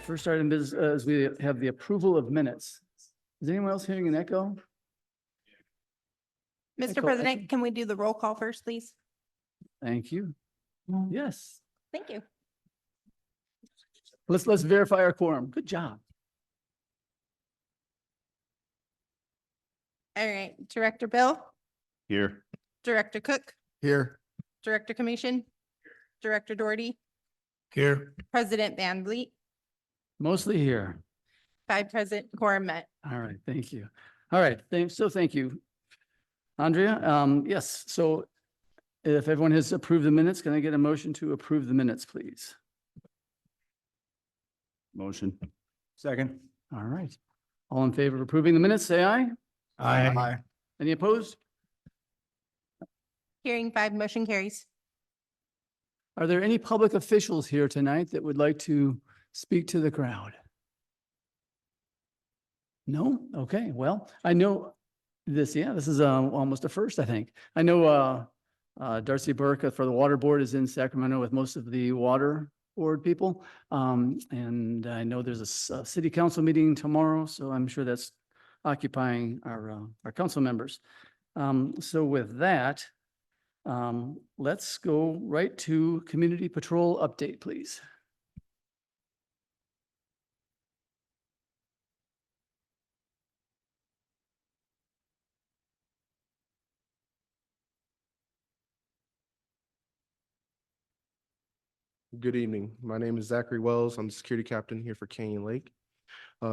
First item is we have the approval of minutes. Is anyone else hearing an echo? Mr. Echo, President, echo. can we do the roll call first, please? Thank you. Yes, Thank you. let's verify our quorum. Good job. All right, Director Bill, Here. Director Cook, Here. Director Commission, Director Doherty, Here. President Van Vliet, Mostly here. 5 present, quorum met. All right, thank you. All right, thank you. Andrea, yes, so if everyone has approved the minutes, can I get a motion to approve the minutes, please? Motion. Second. All right. All in favor of approving the minutes, say aye. Aye. Any opposed? Hearing 5, motion carries. Are there any public officials here tonight that would like to speak to the crowd? No? Okay, well, I know this is almost a first, I think. I know Darcy Burke for the Water Board is in Sacramento with most of the Water Board people. And I know there's a city council meeting tomorrow, so I'm sure that's occupying our council members. So with that, let's go right to community patrol update, please. Good evening. My name is Zachary Wells. I'm the security captain here for Canyon Lake.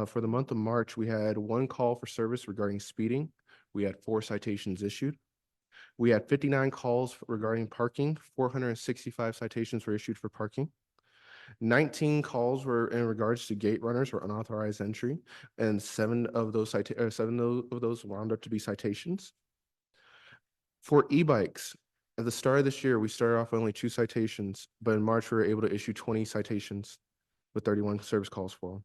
For the month of March, we had 1 call for service regarding speeding. We had 4 citations issued. We had 59 calls regarding parking. 465 citations were issued for parking. 19 calls were in regards to gate runners or unauthorized entry, and 7 of those wound up to be citations. For e-bikes, at the start of this year, we started off with only 2 citations, but in March, we were able to issue 20 citations with 31 service calls for them.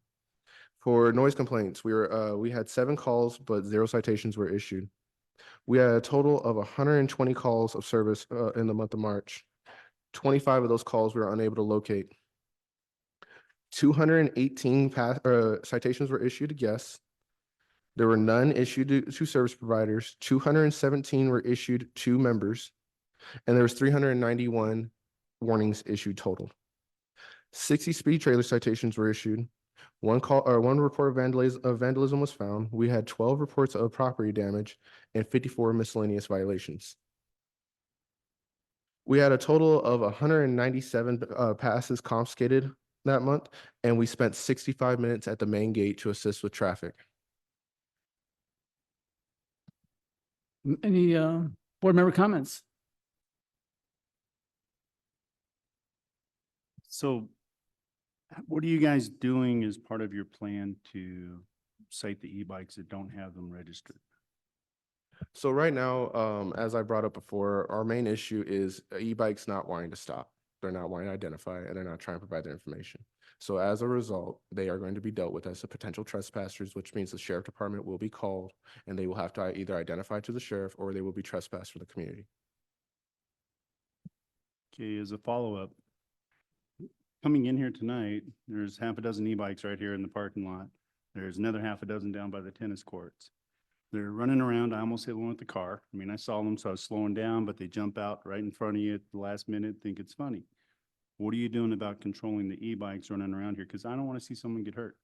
For noise complaints, we had 7 calls, but 0 citations were issued. We had a total of 120 calls of service in the month of March. 25 of those calls we were unable to locate. 218 citations were issued to guests. There were none issued to service providers. 217 were issued to members. And there was 391 warnings issued total. 60 speed trailer citations were issued. 1 report of vandalism was found. We had 12 reports of property damage and 54 miscellaneous violations. We had a total of 197 passes confiscated that month, and we spent 65 minutes at the main gate to assist with traffic. Any board member comments? So what are you guys doing as part of your plan to cite the e-bikes that don't have them registered? So right now, as I brought up before, our main issue is e-bikes not wanting to stop. They're not wanting to identify, and they're not trying to provide their information. So as a result, they are going to be dealt with as a potential trespassers, which means the sheriff department will be called, and they will have to either identify to the sheriff or they will be trespassed for the community. Okay, as a follow-up, coming in here tonight, there's half a dozen e-bikes right here in the parking lot. There's another half a dozen down by the tennis courts. They're running around. I almost hit one with the car. I mean, I saw them, so I was slowing down, but they jump out right in front of you at the last minute, think it's funny. What are you doing about controlling the e-bikes running around here? Because I don't want to see someone get hurt.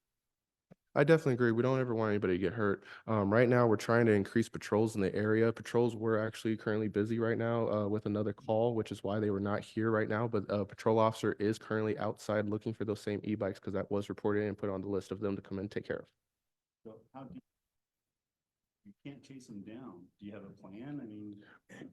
I definitely agree. We don't ever want anybody to get hurt. Right now, we're trying to increase patrols in the area. Patrols were actually currently busy right now with another call, which is why they were not here right now. But a patrol officer is currently outside looking for those same e-bikes because that was reported and put on the list of them to come and take care of. So how do you can't chase them down? Do you have a plan? I mean,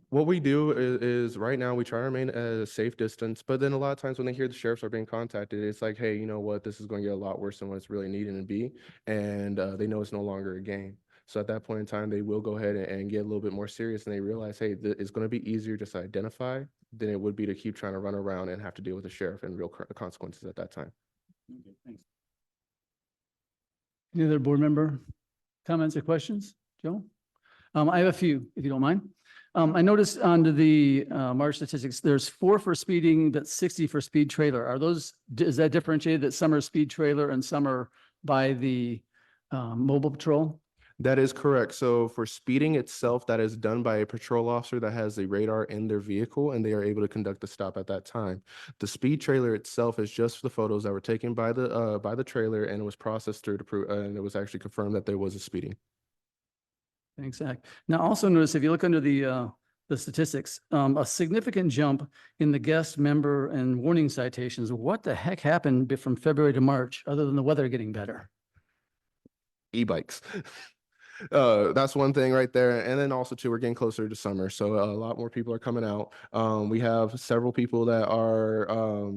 What we do is right now we try to remain at a safe distance, but then a lot of times when they hear the sheriffs are being contacted, it's like, hey, you know what, this is going to get a lot worse than what it's really needing to be. And they know it's no longer a game. So at that point in time, they will go ahead and get a little bit more serious, and they realize, hey, it's going to be easier just to identify than it would be to keep trying to run around and have to deal with the sheriff and real consequences at that time. okay, thanks. Any other board member comments or questions? Joe? I have a few, if you don't mind. I noticed under the March statistics, there's 4 for speeding, but 60 for speed trailer. Are those, is that differentiated that some are speed trailer and some are by the mobile patrol? That is correct. So for speeding itself, that is done by a patrol officer that has a radar in their vehicle and they are able to conduct the stop at that time. The speed trailer itself is just the photos that were taken by the trailer and it was processed through to prove, and it was actually confirmed that there was a speeding. Thanks, Zach. Now, also notice if you look under the statistics, a significant jump in the guest member and warning citations. What the heck happened from February to March, other than the weather getting better? E-bikes. That's one thing right there. And then also too, we're getting closer to summer. So a lot more people are coming out. We have several people that are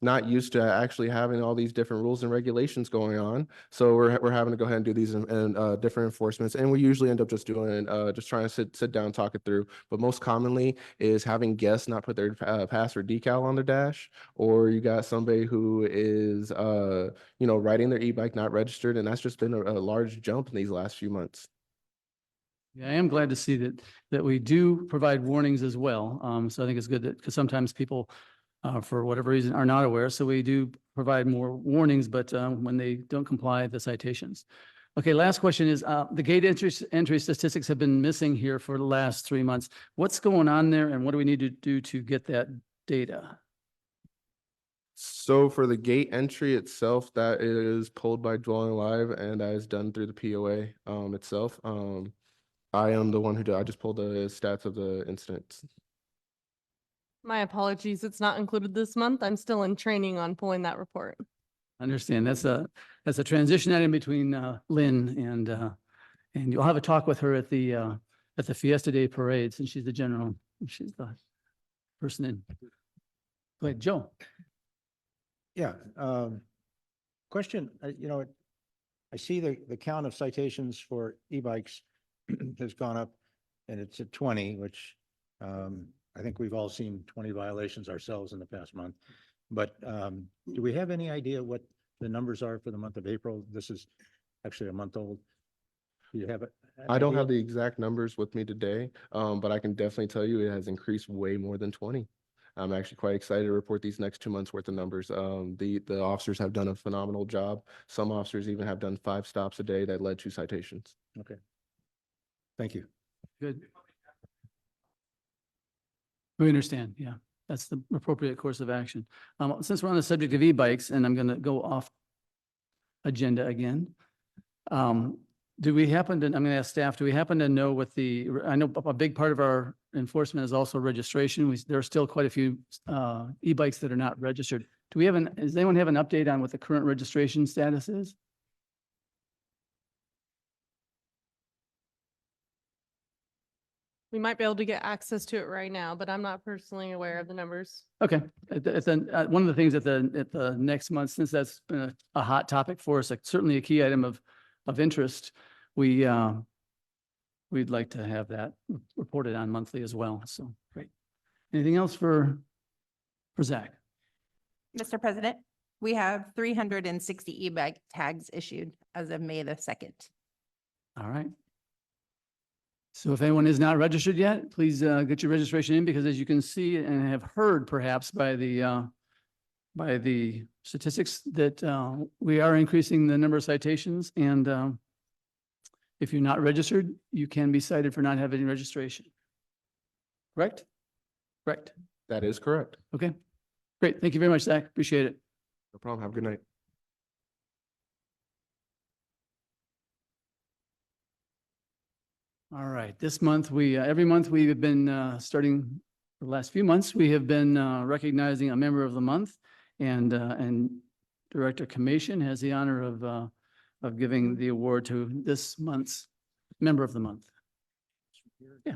not used to actually having all these different rules and regulations going on. So we're having to go ahead and do these and different enforcements. And we usually end up just doing just trying to sit down, talk it through. But most commonly is having guests not put their pass or decal on their dash, or you got somebody who is riding their e-bike not registered, and that's just been a large jump in these last few months. Yeah, I am glad to see that we do provide warnings as well. So I think it's good that, because sometimes people, for whatever reason, are not aware. So we do provide more warnings, but when they don't comply, the citations. Okay, last question is, the gate entry statistics have been missing here for the last 3 months. What's going on there and what do we need to do to get that data? So for the gate entry itself, that is pulled by Dwelling Live and that is done through the POA itself. I am the one I just pulled the stats of the incidents. My apologies, it's not included this month. I'm still in training on pulling that report. Understand that's a transition item between Lynn and you'll have a talk with her at the Fiesta Day parade, since she's she's the person in. Go ahead, Joe. Yeah, question, I see the count of citations for e-bikes has gone up and it's at 20, which I think we've all seen 20 violations ourselves in the past month. But do we have any idea what the numbers are for the month of April? This is actually a month old. Do you have it? I don't have the exact numbers with me today, but I can definitely tell you it has increased way more than 20. I'm actually quite excited to report these next 2 months worth of numbers. The officers have done a phenomenal job. Some officers even have done 5 stops a day that led to citations. Okay. Thank you. Good. We understand. Yeah, that's the appropriate course of action. Since we're on the subject of e-bikes, and I'm going to go off agenda again. Do we happen to, I'm going to ask staff, do we happen to know what I know a big part of our enforcement is also registration. There are still quite a few e-bikes that are not registered. Do we have does anyone have an update on what the current registration status is? We might be able to get access to it right now, but I'm not personally aware of the numbers. Okay, one of the things at the next month, since that's been a hot topic for us, certainly a key item of interest, we'd like to have that reported on monthly as well. So great. Anything else for Zach? Mr. President, we have 360 e-bike tags issued as of May the 2nd. All right. So if anyone is not registered yet, please get your registration in, because as you can see and have heard perhaps by the statistics that we are increasing the number of citations, and if you're not registered, you can be cited for not having registration. Correct? Correct. That is correct. Okay. Great. Thank you very much, Zach. Appreciate it. No problem. Have a good night. All right. This month, every month we have been starting the last few months, we have been recognizing a member of the month, and Director Commission has the honor of giving the award to this month's member of the month. Yeah.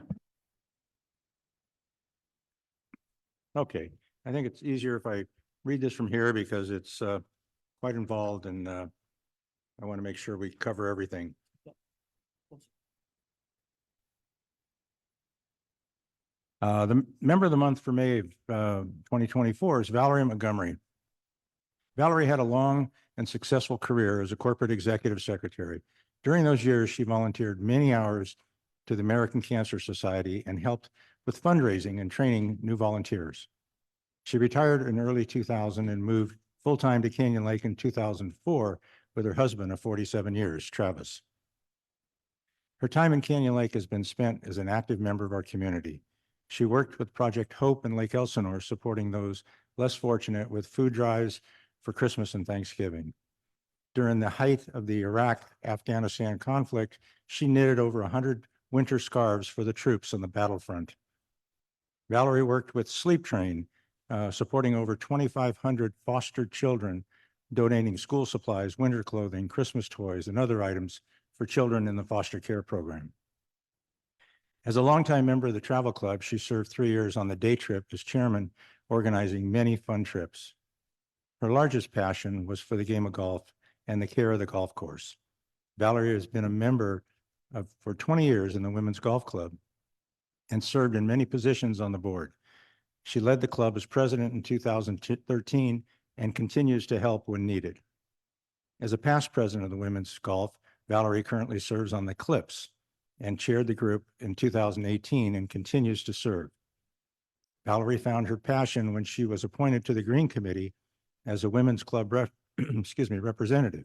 Okay, I think it's easier if I read this from here because it's quite involved and I want to make sure we cover everything. The member of the month for May of 2024 is Valerie Montgomery. Valerie had a long and successful career as a corporate executive secretary. During those years, she volunteered many hours to the American Cancer Society and helped with fundraising and training new volunteers. She retired in early 2000 and moved full-time to Canyon Lake in 2004 with her husband of 47 years, Travis. Her time in Canyon Lake has been spent as an active member of our community. She worked with Project Hope in Lake Elsinore, supporting those less fortunate with food drives for Christmas and Thanksgiving. During the height of the Iraq-Afghanistan conflict, she knitted over 100 winter scarves for the troops on the battlefront. Valerie worked with Sleep Train, supporting over 2,500 fostered children, donating school supplies, winter clothing, Christmas toys, and other items for children in the foster care program. As a longtime member of the Travel Club, she served 3 years on the day trip as chairman, organizing many fun trips. Her largest passion was for the game of golf and the care of the golf course. Valerie has been a member for 20 years in the Women's Golf Club and served in many positions on the board. She led the club as president in 2013 and continues to help when needed. As a past president of the Women's Golf, Valerie currently serves on the Clips and chaired the group in 2018 and continues to serve. Valerie found her passion when she was appointed to the Green Committee as a Women's Club representative.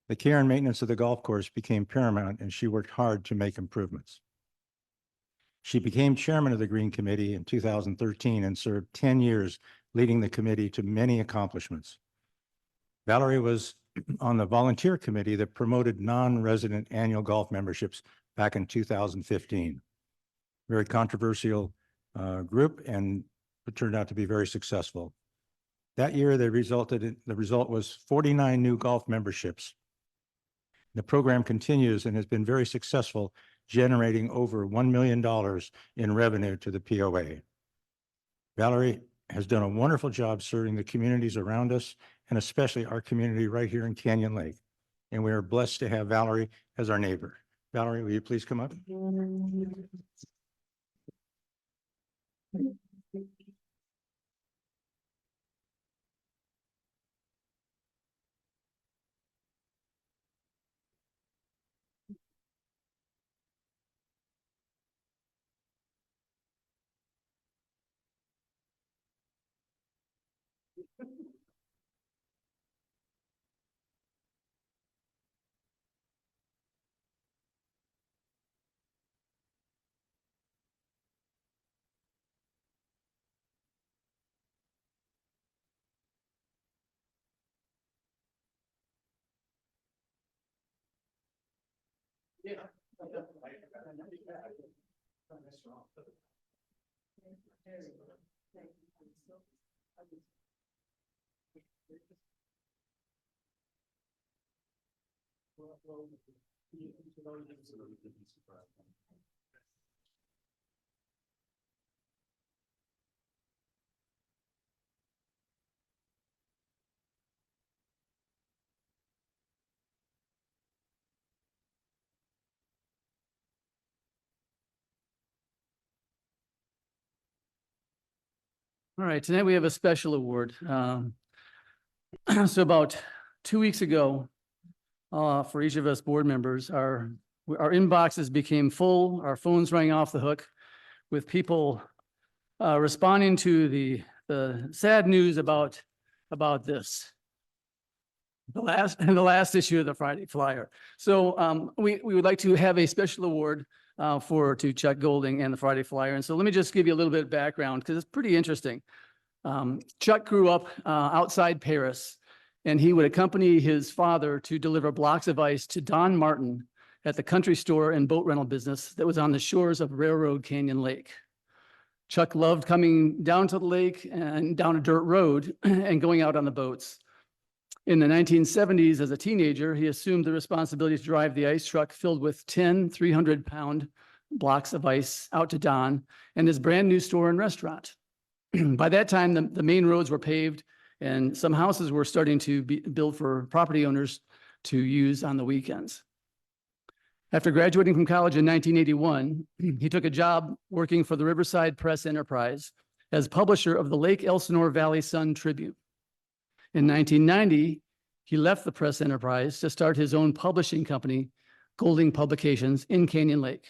The care and maintenance of the golf course became paramount, and she worked hard to make improvements. She became chairman of the Green Committee in 2013 and served 10 years leading the committee to many accomplishments. Valerie was on the volunteer committee that promoted non-resident annual golf memberships back in 2015. Very controversial group, and it turned out to be very successful. That year, the result was 49 new golf memberships. The program continues and has been very successful, generating over $1 million in revenue to the POA. Valerie has done a wonderful job serving the communities around us, and especially our community right here in Canyon Lake. And we are blessed to have Valerie as our neighbor. Valerie, will you please come up? All right, tonight we have a special award. So about 2 weeks ago, for each of us board members, our inboxes became full, our phones rang off the hook with people responding to the sad news about this. The last issue of the Friday Flyer. So we would like to have a special award to Chuck Golding and the Friday Flyer. And so let me just give you a little bit of background because it's pretty interesting. Chuck grew up outside Paris, and he would accompany his father to deliver blocks of ice to Don Martin at the country store and boat rental business that was on the shores of Railroad Canyon Lake. Chuck loved coming down to the lake and down a dirt road and going out on the boats. In the 1970s, as a teenager, he assumed the responsibility to drive the ice truck filled with 10 300-pound blocks of ice out to Don and his brand new store and restaurant. By that time, the main roads were paved and some houses were starting to be built for property owners to use on the weekends. After graduating from college in 1981, he took a job working for the Riverside Press Enterprise as publisher of the Lake Elsinore Valley Sun Tribune. In 1990, he left the press enterprise to start his own publishing company, Golding Publications, in Canyon Lake.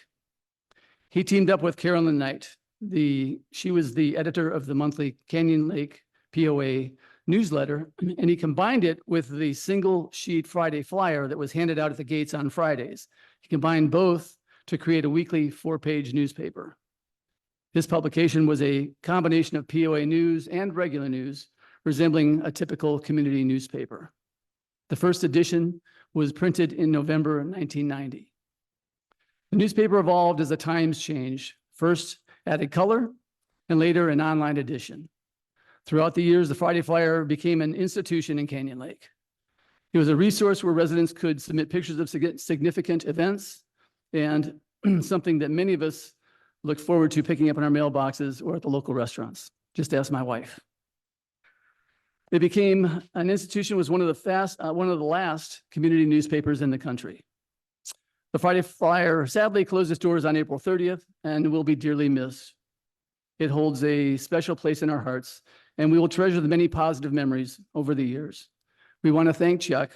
He teamed up with Carolyn Knight. She was the editor of the monthly Canyon Lake POA newsletter, and he combined it with the single sheet Friday flyer that was handed out at the gates on Fridays. He combined both to create a weekly 4-page newspaper. This publication was a combination of POA news and regular news, resembling a typical community newspaper. The first edition was printed in November 1990. The newspaper evolved as the times changed, first added color and later an online edition. Throughout the years, the Friday Flyer became an institution in Canyon Lake. It was a resource where residents could submit pictures of significant events and something that many of us look forward to picking up in our mailboxes or at the local restaurants. Just ask my wife. It became an institution, was one of the last community newspapers in the country. The Friday Flyer sadly closed its doors on April 30th and will be dearly missed. It holds a special place in our hearts, and we will treasure the many positive memories over the years. We want to thank Chuck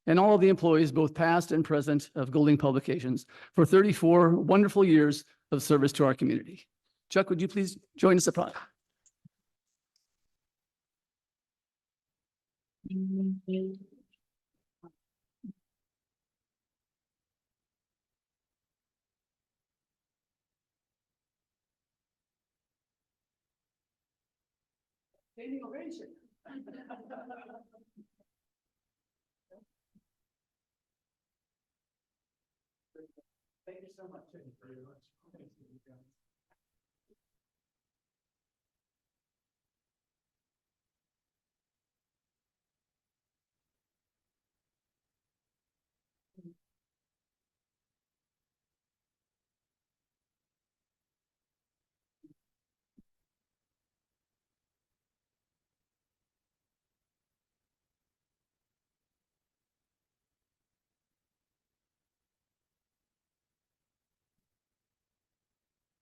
and all of the employees, both past and present, of Golding Publications for 34 wonderful years of service to our community. Chuck, would you please join us up? Standing ovation. Thank you so much. Thank you very much.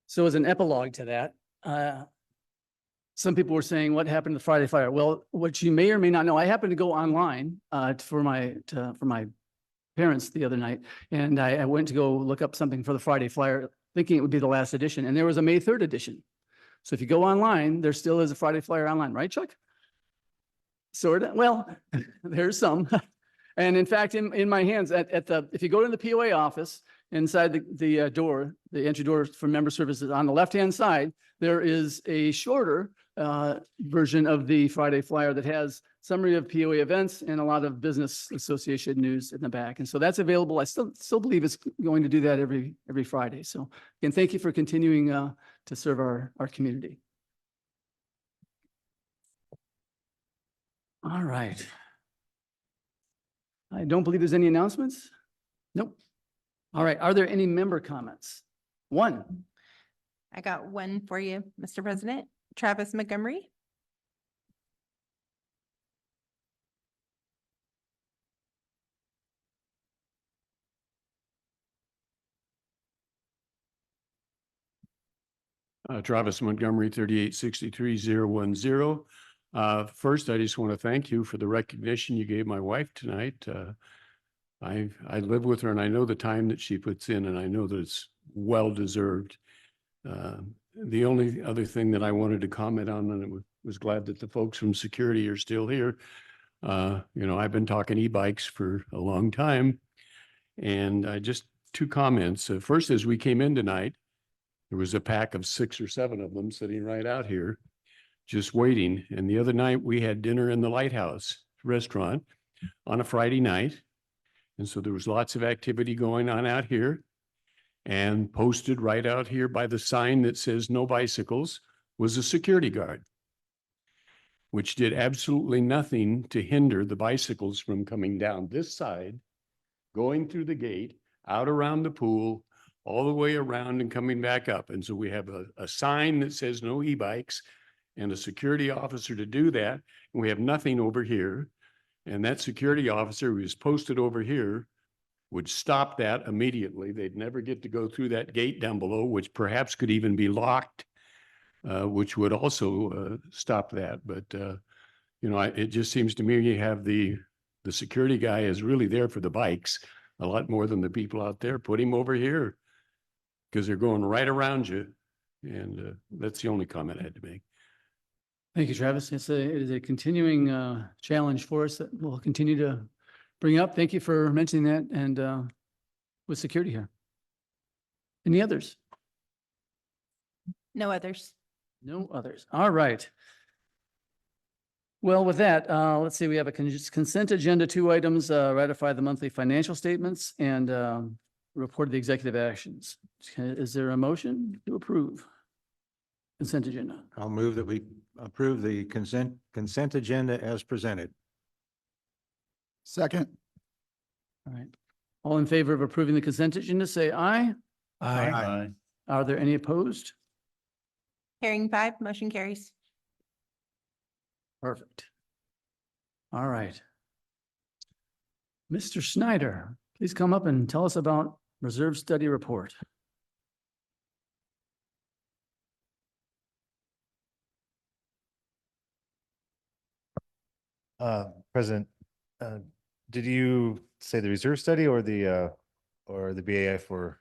So as an epilogue to that, some people were saying, what happened to the Friday Flyer? Well, what you may or may not know, I happened to go online for my parents the other night, and I went to go look up something for the Friday Flyer, thinking it would be the last edition, and there was a May 3rd edition. So if you go online, there still is a Friday Flyer online, right, Chuck? Sort of. Well, there's some. And in fact, in my hands, if you go to the POA office, inside the door, the entry door for member services, on the left-hand side, there is a shorter version of the Friday Flyer that has summary of POA events and a lot of business association news in the back. And so that's available. I still believe it's going to do that every Friday. So again, thank you for continuing to serve our community. All right. I don't believe there's any announcements. Nope. All right. Are there any member comments? One. I got one for you, Mr. President. Travis Montgomery. Travis Montgomery, 3863-010. First, I just want to thank you for the recognition you gave my wife tonight. I live with her and I know the time that she puts in, and I know that it's well-deserved. The only other thing that I wanted to comment on, and I was glad that the folks from security are still here. I've been talking e-bikes for a long time, and just two comments. First, as we came in tonight, there was a pack of 6 or 7 of them sitting right out here, just waiting. And the other night we had dinner in the Lighthouse restaurant on a Friday night. And so there was lots of activity going on out here, and posted right out here by the sign that says no bicycles was a security guard, which did absolutely nothing to hinder the bicycles from coming down this side, going through the gate, out around the pool, all the way around and coming back up. And so we have a sign that says no e-bikes and a security officer to do that. And we have nothing over here. And that security officer who is posted over here would stop that immediately. They'd never get to go through that gate down below, which perhaps could even be locked, which would also stop that. But, it just seems to me you have the security guy is really there for the bikes a lot more than the people out there. Put him over here. because they're going right around you. And that's the only comment I had to make. Thank you, Travis. It is a continuing challenge for us that we'll continue to bring up. Thank you for mentioning that and with security here. Any others? No others. No others. All right. Well, with that, let's see, we have a consent agenda, 2 items, ratify the monthly financial statements and report the executive actions. Is there a motion to approve consent agenda? I'll move that we approve the consent agenda as presented. Second. All right. All in favor of approving the consent agenda, say aye. Aye. Are there any opposed? Hearing 5, motion carries. Perfect. All right. Mr. Snyder, please come up and tell us about reserve study report. President, did you say the reserve study or the BAI for?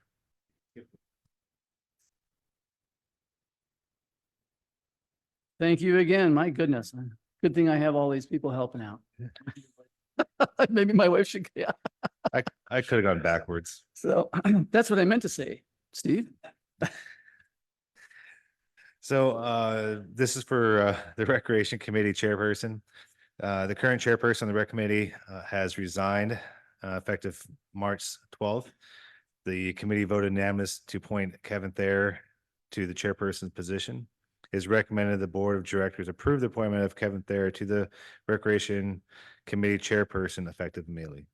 Thank you again. My goodness. Good thing I have all these people helping out. Maybe my wife should, yeah. I could have gone backwards. So that's what I meant to say, Steve. So this is for the Recreation Committee Chairperson. The current chairperson of the Rec Committee has resigned effective March 12th. The committee voted unanimous to appoint Kevin Thayer to the chairperson's position. It is recommended the Board of Directors approve the appointment of Kevin Thayer to the Recreation Committee Chairperson effective immediately.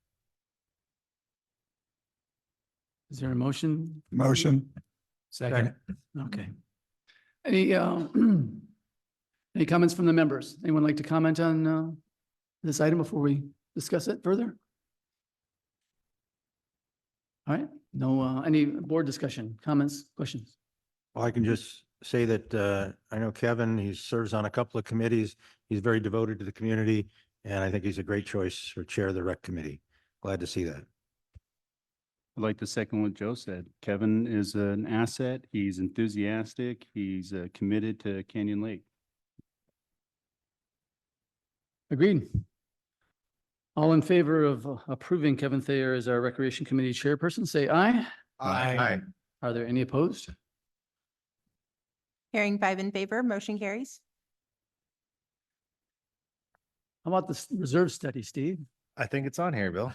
Is there a motion? Motion. Second. Okay. Any, any comments from the members? Anyone like to comment on this item before we discuss it further? All right, no, any board discussion, comments, questions? Well, I can just say that I know Kevin, he serves on a couple of committees. He's very devoted to the community, and I think he's a great choice for chair of the rec committee. Glad to see that. I'd like to second what Joe said. Kevin is an asset. He's enthusiastic. He's committed to Canyon Lake. Agreed. All in favor of approving Kevin Thayer as our Recreation Committee Chairperson, say aye. Aye. Are there any opposed? Hearing 5 in favor, motion carries. How about the reserve study, Steve? I think it's on here, Bill.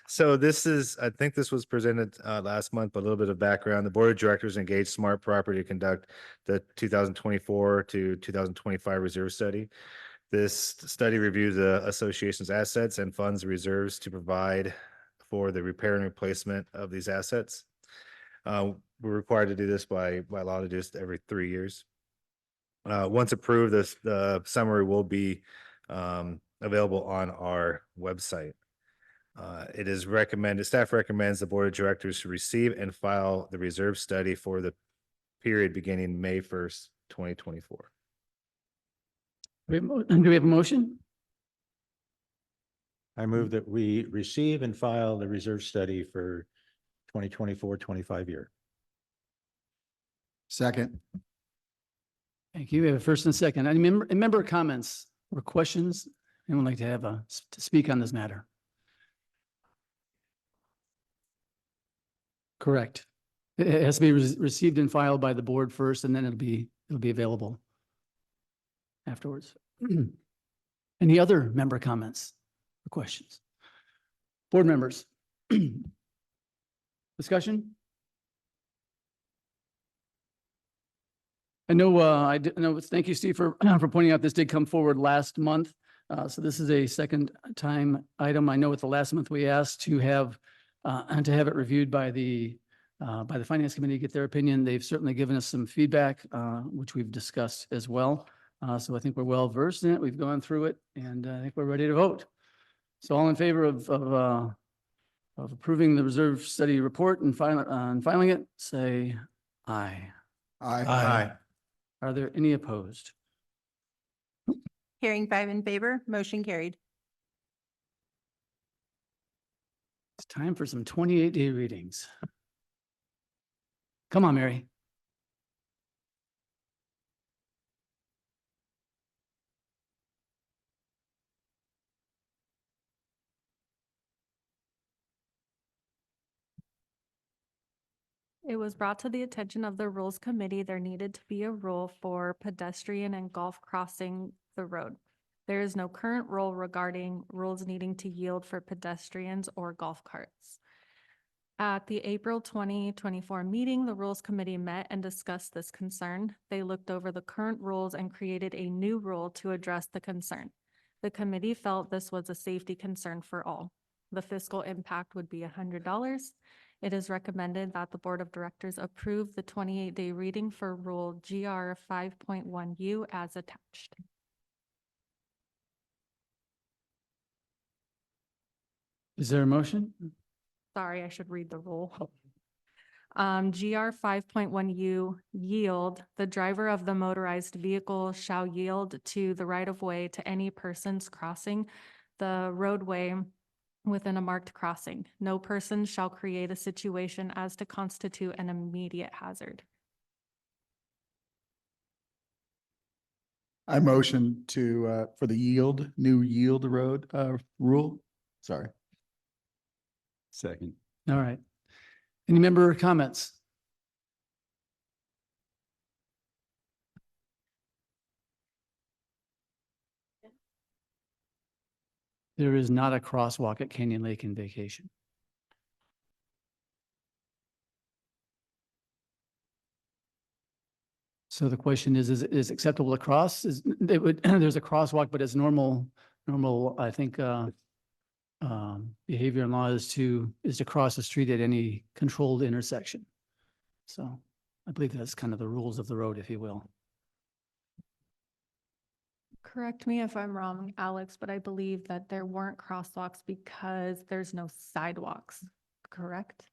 So this is, I think this was presented last month, but a little bit of background. The Board of Directors engaged Smart Property to conduct the 2024 to 2025 reserve study. This study reviews the association's assets and funds reserves to provide for the repair and replacement of these assets. We're required to do this by law to do this every 3 years. Once approved, the summary will be available on our website. It is recommended, staff recommends the Board of Directors to receive and file the reserve study for the period beginning May 1st, 2024. Do we have a motion? I move that we receive and file the reserve study for 2024-25 year. Second. Thank you. We have a first and a second. Any member comments or questions? Anyone like to have to speak on this matter? Correct. It has to be received and filed by the board first, and then it'll be available afterwards. Any other member comments or questions? Board members? Discussion? I know, thank you, Steve, for pointing out this did come forward last month. So this is a second time item. I know at the last month we asked to have it reviewed by the Finance Committee, get their opinion. They've certainly given us some feedback, which we've discussed as well. So I think we're well versed in it. We've gone through it, and I think we're ready to vote. So all in favor of approving the reserve study report and filing it, say aye. Aye. Are there any opposed? Hearing 5 in favor, motion carried. It's time for some 28-day readings. Come on, Mary. It was brought to the attention of the Rules Committee, there needed to be a rule for pedestrian and golf crossing the road. There is no current rule regarding rules needing to yield for pedestrians or golf carts. At the April 2024 meeting, the Rules Committee met and discussed this concern. They looked over the current rules and created a new rule to address the concern. The committee felt this was a safety concern for all. The fiscal impact would be $100. It is recommended that the Board of Directors approve the 28-day reading for Rule GR 5.1U as attached. Is there a motion? Sorry, I should read the rule. GR 5.1U, yield. The driver of the motorized vehicle shall yield to the right-of-way to any persons crossing the roadway within a marked crossing. No person shall create a situation as to constitute an immediate hazard. I motion to, for the new yield road, rule. Sorry. Second. All right. Any member comments? There is not a crosswalk at Canyon Lake in Vacation. So the question is it acceptable to cross? There's a crosswalk, but it's normal, I think, behavior and law is to cross the street at any controlled intersection. So I believe that's kind of the rules of the road, if you will. Correct me if I'm wrong, Alex, but I believe that there weren't crosswalks because there's no sidewalks, correct?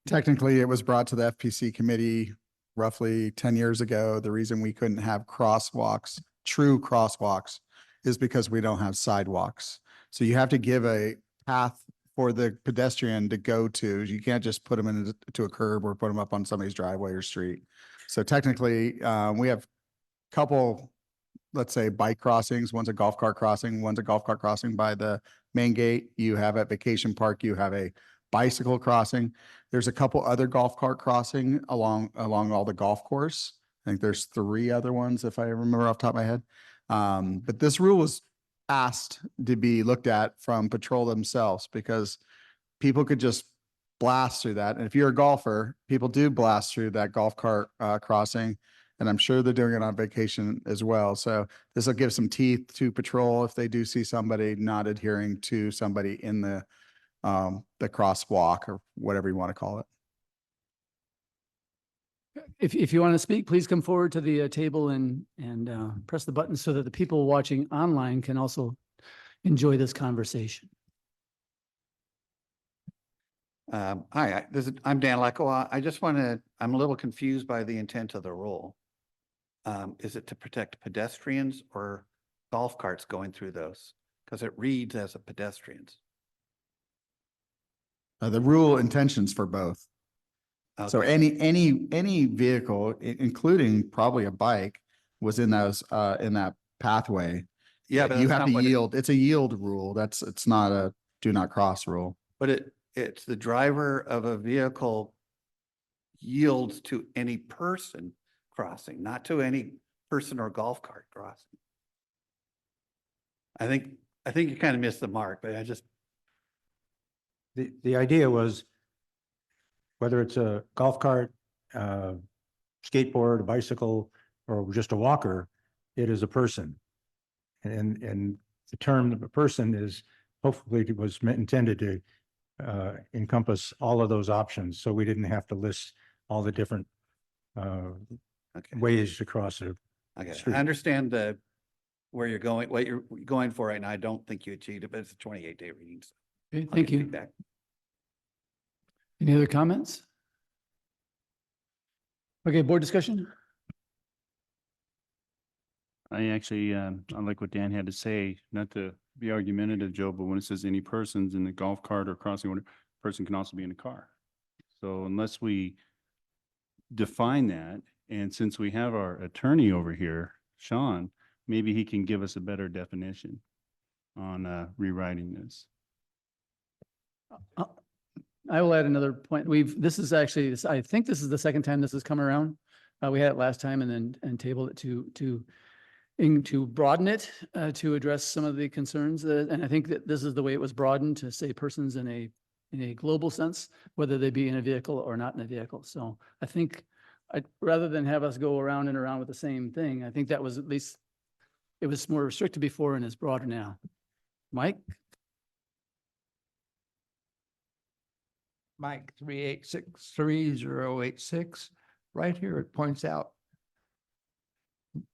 Technically, it was brought to the FPC committee roughly 10 years ago. The reason we couldn't have crosswalks, true crosswalks, is because we don't have sidewalks. So you have to give a path for the pedestrian to go to. You can't just put them into a curb or put them up on somebody's driveway or street. So technically, we have a couple, let's say, bike crossings. One's a golf cart crossing. One's a golf cart crossing by the main gate. You have at Vacation Park, you have a bicycle crossing. There's a couple other golf cart crossing along all the golf course. I think there's 3 other ones, if I remember off the top of my head. But this rule was asked to be looked at from patrol themselves because people could just blast through that. And if you're a golfer, people do blast through that golf cart crossing. And I'm sure they're doing it on vacation as well. So this will give some teeth to patrol if they do see somebody not adhering to somebody in the crosswalk or whatever you want to call it. If you want to speak, please come forward to the table and press the button so that the people watching online can also enjoy this conversation. Hi, I'm Dan Leckow. I just want to, I'm a little confused by the intent of the rule. Is it to protect pedestrians or golf carts going through those? Because it reads as a pedestrians. The rule intentions for both. So Okay. any vehicle, including probably a bike, was in those in that pathway. Yeah, but You that's have not to what yield. It's a yield rule. It's not a do not cross rule. But it's the driver of a vehicle yields to any person crossing, not to any person or golf cart crossing. I think you kind of missed the mark, but I just, The idea was whether it's a golf cart, skateboard, a bicycle, or just a walker, it is a person. And the term of a person is hopefully intended to encompass all of those options. So we didn't have to list all the different okay. ways to cross it. Okay, Street. I understand where you're going, what you're going for right now. I don't think you achieved it, but it's a 28-day reading. So Okay, I'll thank get you. feedback. Any other comments? Okay, board discussion? I actually, I like what Dan had to say, not to be argumentative, Joe, but when it says any persons in the golf cart or crossing order, person can also be in a car. So unless we define that, and since we have our attorney over here, Sean, maybe he can give us a better definition on rewriting this. I will add another point. This is actually, I think this is the second time this has come around. We had it last time and tabled it to broaden it, to address some of the concerns and I think that this is the way it was broadened to say persons in a global sense, whether they be in a vehicle or not in a vehicle. So I think rather than have us go around and around with the same thing, I think that was at least, it was more restricted before and is broader now. Mike? Mike 3863086, right here, it points out,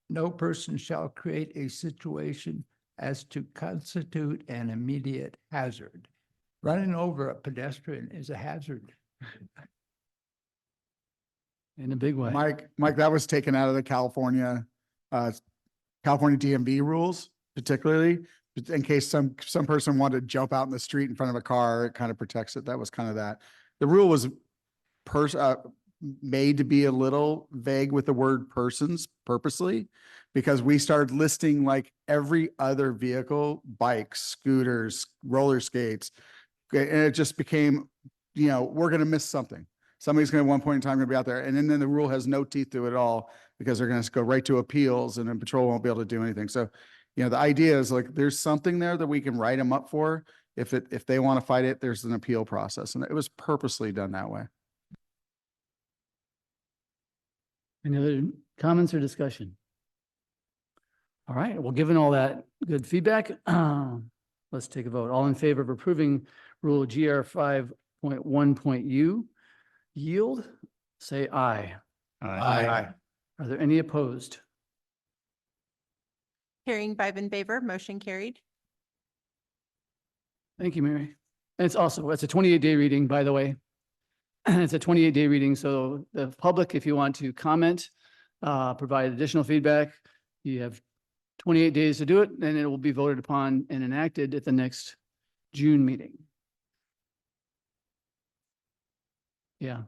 no person shall create a situation as to constitute an immediate hazard. Running over a pedestrian is a hazard. In a big way. Mike, that was taken out of the California DMV rules, particularly in case some person wanted to jump out in the street in front of a car, it kind of protects it. That was kind of that. The rule was made to be a little vague with the word persons purposely, because we started listing like every other vehicle, bikes, scooters, roller skates. And it just became, we're going to miss something. Somebody's going to at one point in time going to be out there. And then the rule has no teeth to it all because they're going to go right to appeals and then patrol won't be able to do anything. So, the idea is like, there's something there that we can write them up for. If they want to fight it, there's an appeal process. And it was purposely done that way. Any other comments or discussion? All right, well, given all that good feedback, let's take a vote. All in favor of approving Rule GR 5.1.u yield, say aye. Aye. Are there any opposed? Hearing five in favor, motion carried. Thank you, Mary. And it's a 28-day reading, by the way. It's a 28-day reading, so the public, if you want to comment, provide additional feedback, you have 28 days to do it, and it will be voted upon and enacted at the next June meeting. Yeah.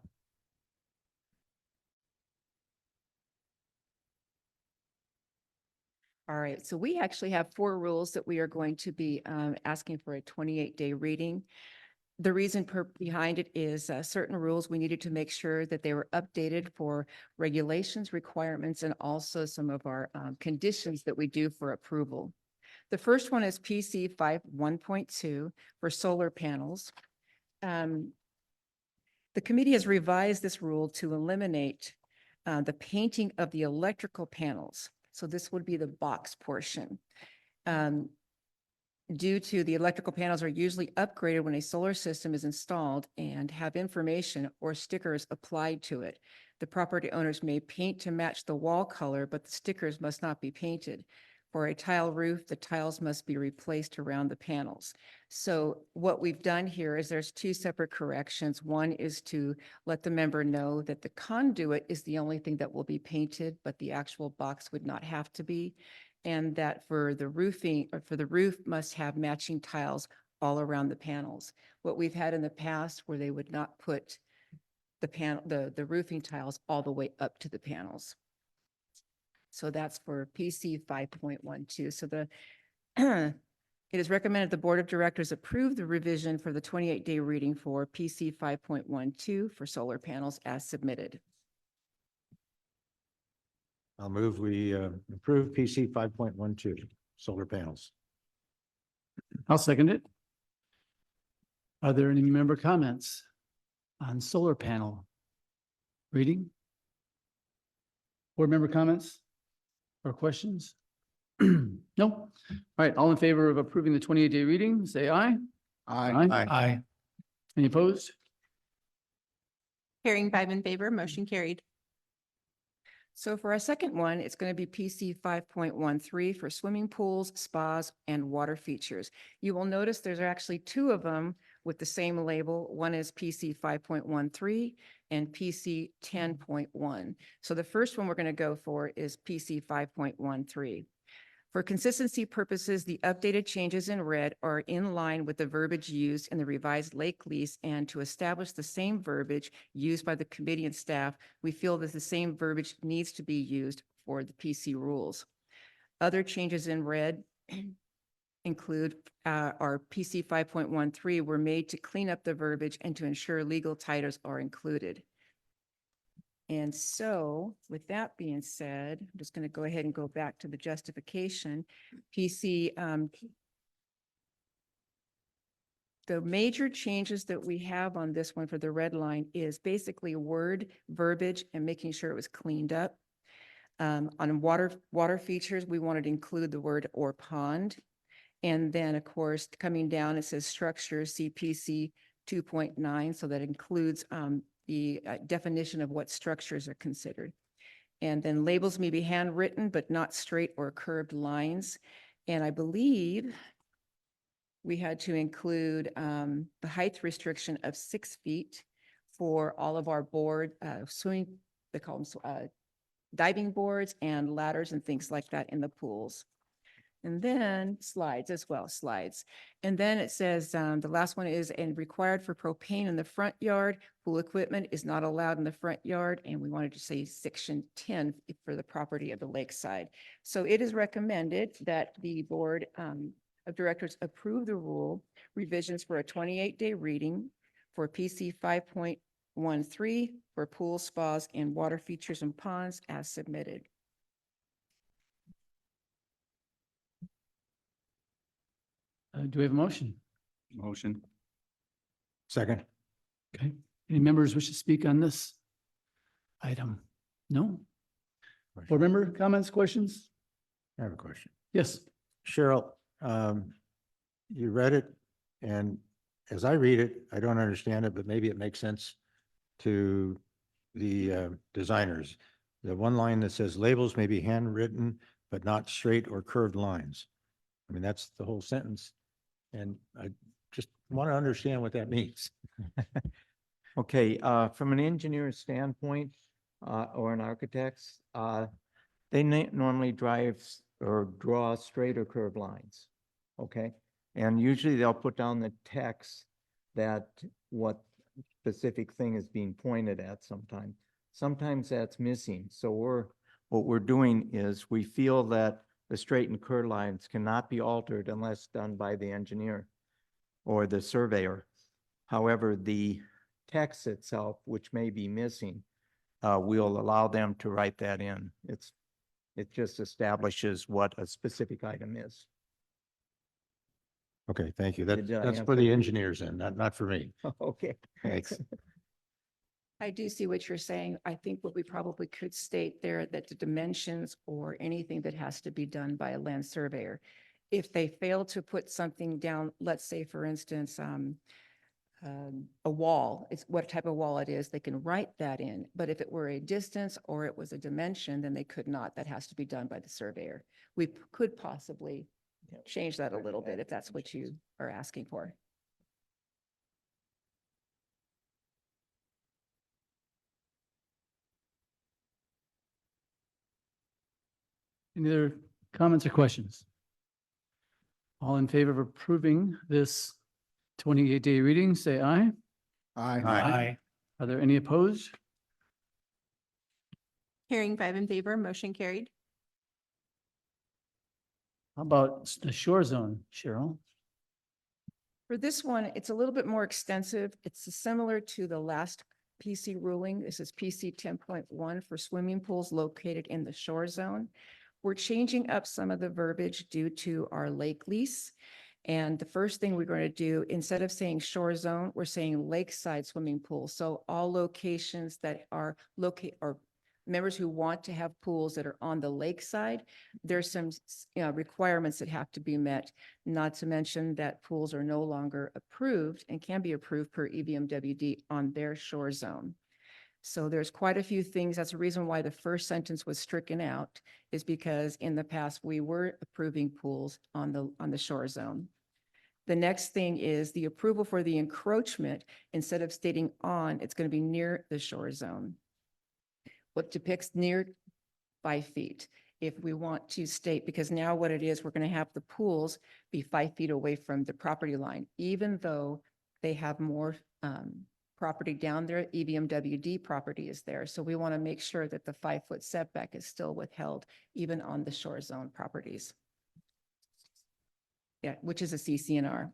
All right, so we actually have 4 rules that we are going to be asking for a 28-day reading. The reason behind it is certain rules, we needed to make sure that they were updated for regulations, requirements, and also some of our conditions that we do for approval. The first one is PC 5.1.2 for solar panels. The committee has revised this rule to eliminate the painting of the electrical panels. So this would be the box portion. Due to the electrical panels are usually upgraded when a solar system is installed and have information or stickers applied to it. The property owners may paint to match the wall color, but the stickers must not be painted. For a tile roof, the tiles must be replaced around the panels. So what we've done here is there's 2 separate corrections. One is to let the member know that the conduit is the only thing that will be painted, but the actual box would not have to be. And that for the roofing, or for the roof, must have matching tiles all around the panels. What we've had in the past where they would not put the roofing tiles all the way up to the panels. So that's for PC 5.12. So it is recommended the Board of Directors approve the revision for the 28-day reading for PC 5.12 for solar panels as submitted. I'll move we approve PC 5.12, solar panels. I'll second it. Are there any member comments on solar panel reading? Board member comments or questions? No? All right, all in favor of approving the 28-day reading, say aye. Aye. Any opposed? Hearing five in favor, motion carried. So for our second one, it's going to be PC 5.13 for swimming pools, spas, and water features. You will notice there's actually 2 of them with the same label. One is PC 5.13 and PC 10.1. So the first one we're going to go for is PC 5.13. For consistency purposes, the updated changes in red are in line with the verbiage used in the revised lake lease, and to establish the same verbiage used by the committee and staff, we feel that the same verbiage needs to be used for the PC rules. Other changes in red include our PC 5.13 were made to clean up the verbiage and to ensure legal titles are included. And so with that being said, I'm just going to go ahead and go back to the justification. PC, the major changes that we have on this one for the red line is basically word, verbiage, and making sure it was cleaned up. On water features, we wanted to include the word or pond. And then, of course, coming down, it says structure CPC 2.9, so that includes the definition of what structures are considered. And then labels may be handwritten, but not straight or curved lines. And I believe we had to include the height restriction of 6 feet for all of our board swimming, they call them diving boards and ladders and things like that in the pools. And then slides as well, slides. And then it says, the last one is, and required for propane in the front yard, pool equipment is not allowed in the front yard. And we wanted to say section 10 for the property of the lakeside. So it is recommended that the board of directors approve the rule revisions for a 28-day reading for PC 5.13 for pool spas and water features and ponds as submitted. Do we have a motion? Motion. Second. Okay. Any members wish to speak on this item? No? Board member comments, questions? I have a question. Yes. Cheryl, you read it, and as I read it, I don't understand it, but maybe it makes sense to the designers. The one line that says labels may be handwritten, but not straight or curved lines. I mean, that's the whole sentence. And I just want to understand what that means. Okay, from an engineer's standpoint, or an architect's, they normally drive or draw straight or curved lines. Okay, and usually they'll put down the text that what specific thing is being pointed at sometimes. Sometimes that's missing. So what we're doing is we feel that the straight and curved lines cannot be altered unless done by the engineer or the surveyor. However, the text itself, which may be missing, we'll allow them to write that in. It just establishes what a specific item is. Okay, thank you. Did I That's for answer the your- engineers and not for me. Okay. Thanks. I do see what you're saying. I think what we probably could state there that the dimensions or anything that has to be done by a land surveyor, if they fail to put something down, let's say, for instance, a wall, it's what type of wall it is, they can write that in. But if it were a distance or it was a dimension, then they could not. That has to be done by the surveyor. We could possibly change that a little bit if that's what you are asking for. Any other comments or questions? All in favor of approving this 28-day reading, say aye. Aye. Are there any opposed? Hearing 5 in favor, motion carried. How about the shore zone, Cheryl? For this one, it's a little bit more extensive. It's similar to the last PC ruling. This is PC 10.1 for swimming pools located in the shore zone. We're changing up some of the verbiage due to our lake lease. And the first thing we're going to do, instead of saying shore zone, we're saying lakeside swimming pool. So all locations that are located, or members who want to have pools that are on the lakeside, there's some requirements that have to be met, not to mention that pools are no longer approved and can be approved per EVMWD on their shore zone. So there's quite a few things. That's the reason why the first sentence was stricken out, is because in the past we were approving pools on the shore zone. The next thing is the approval for the encroachment. Instead of stating on, it's going to be near the shore zone. What depicts near 5 feet. if we want to state, because now what it is, we're going to have the pools be 5 feet away from the property line, even though they have more property down there, EVMWD property is there. So we want to make sure that the 5-foot setback is still withheld even on the shore zone properties. Yeah, which is a CCNR.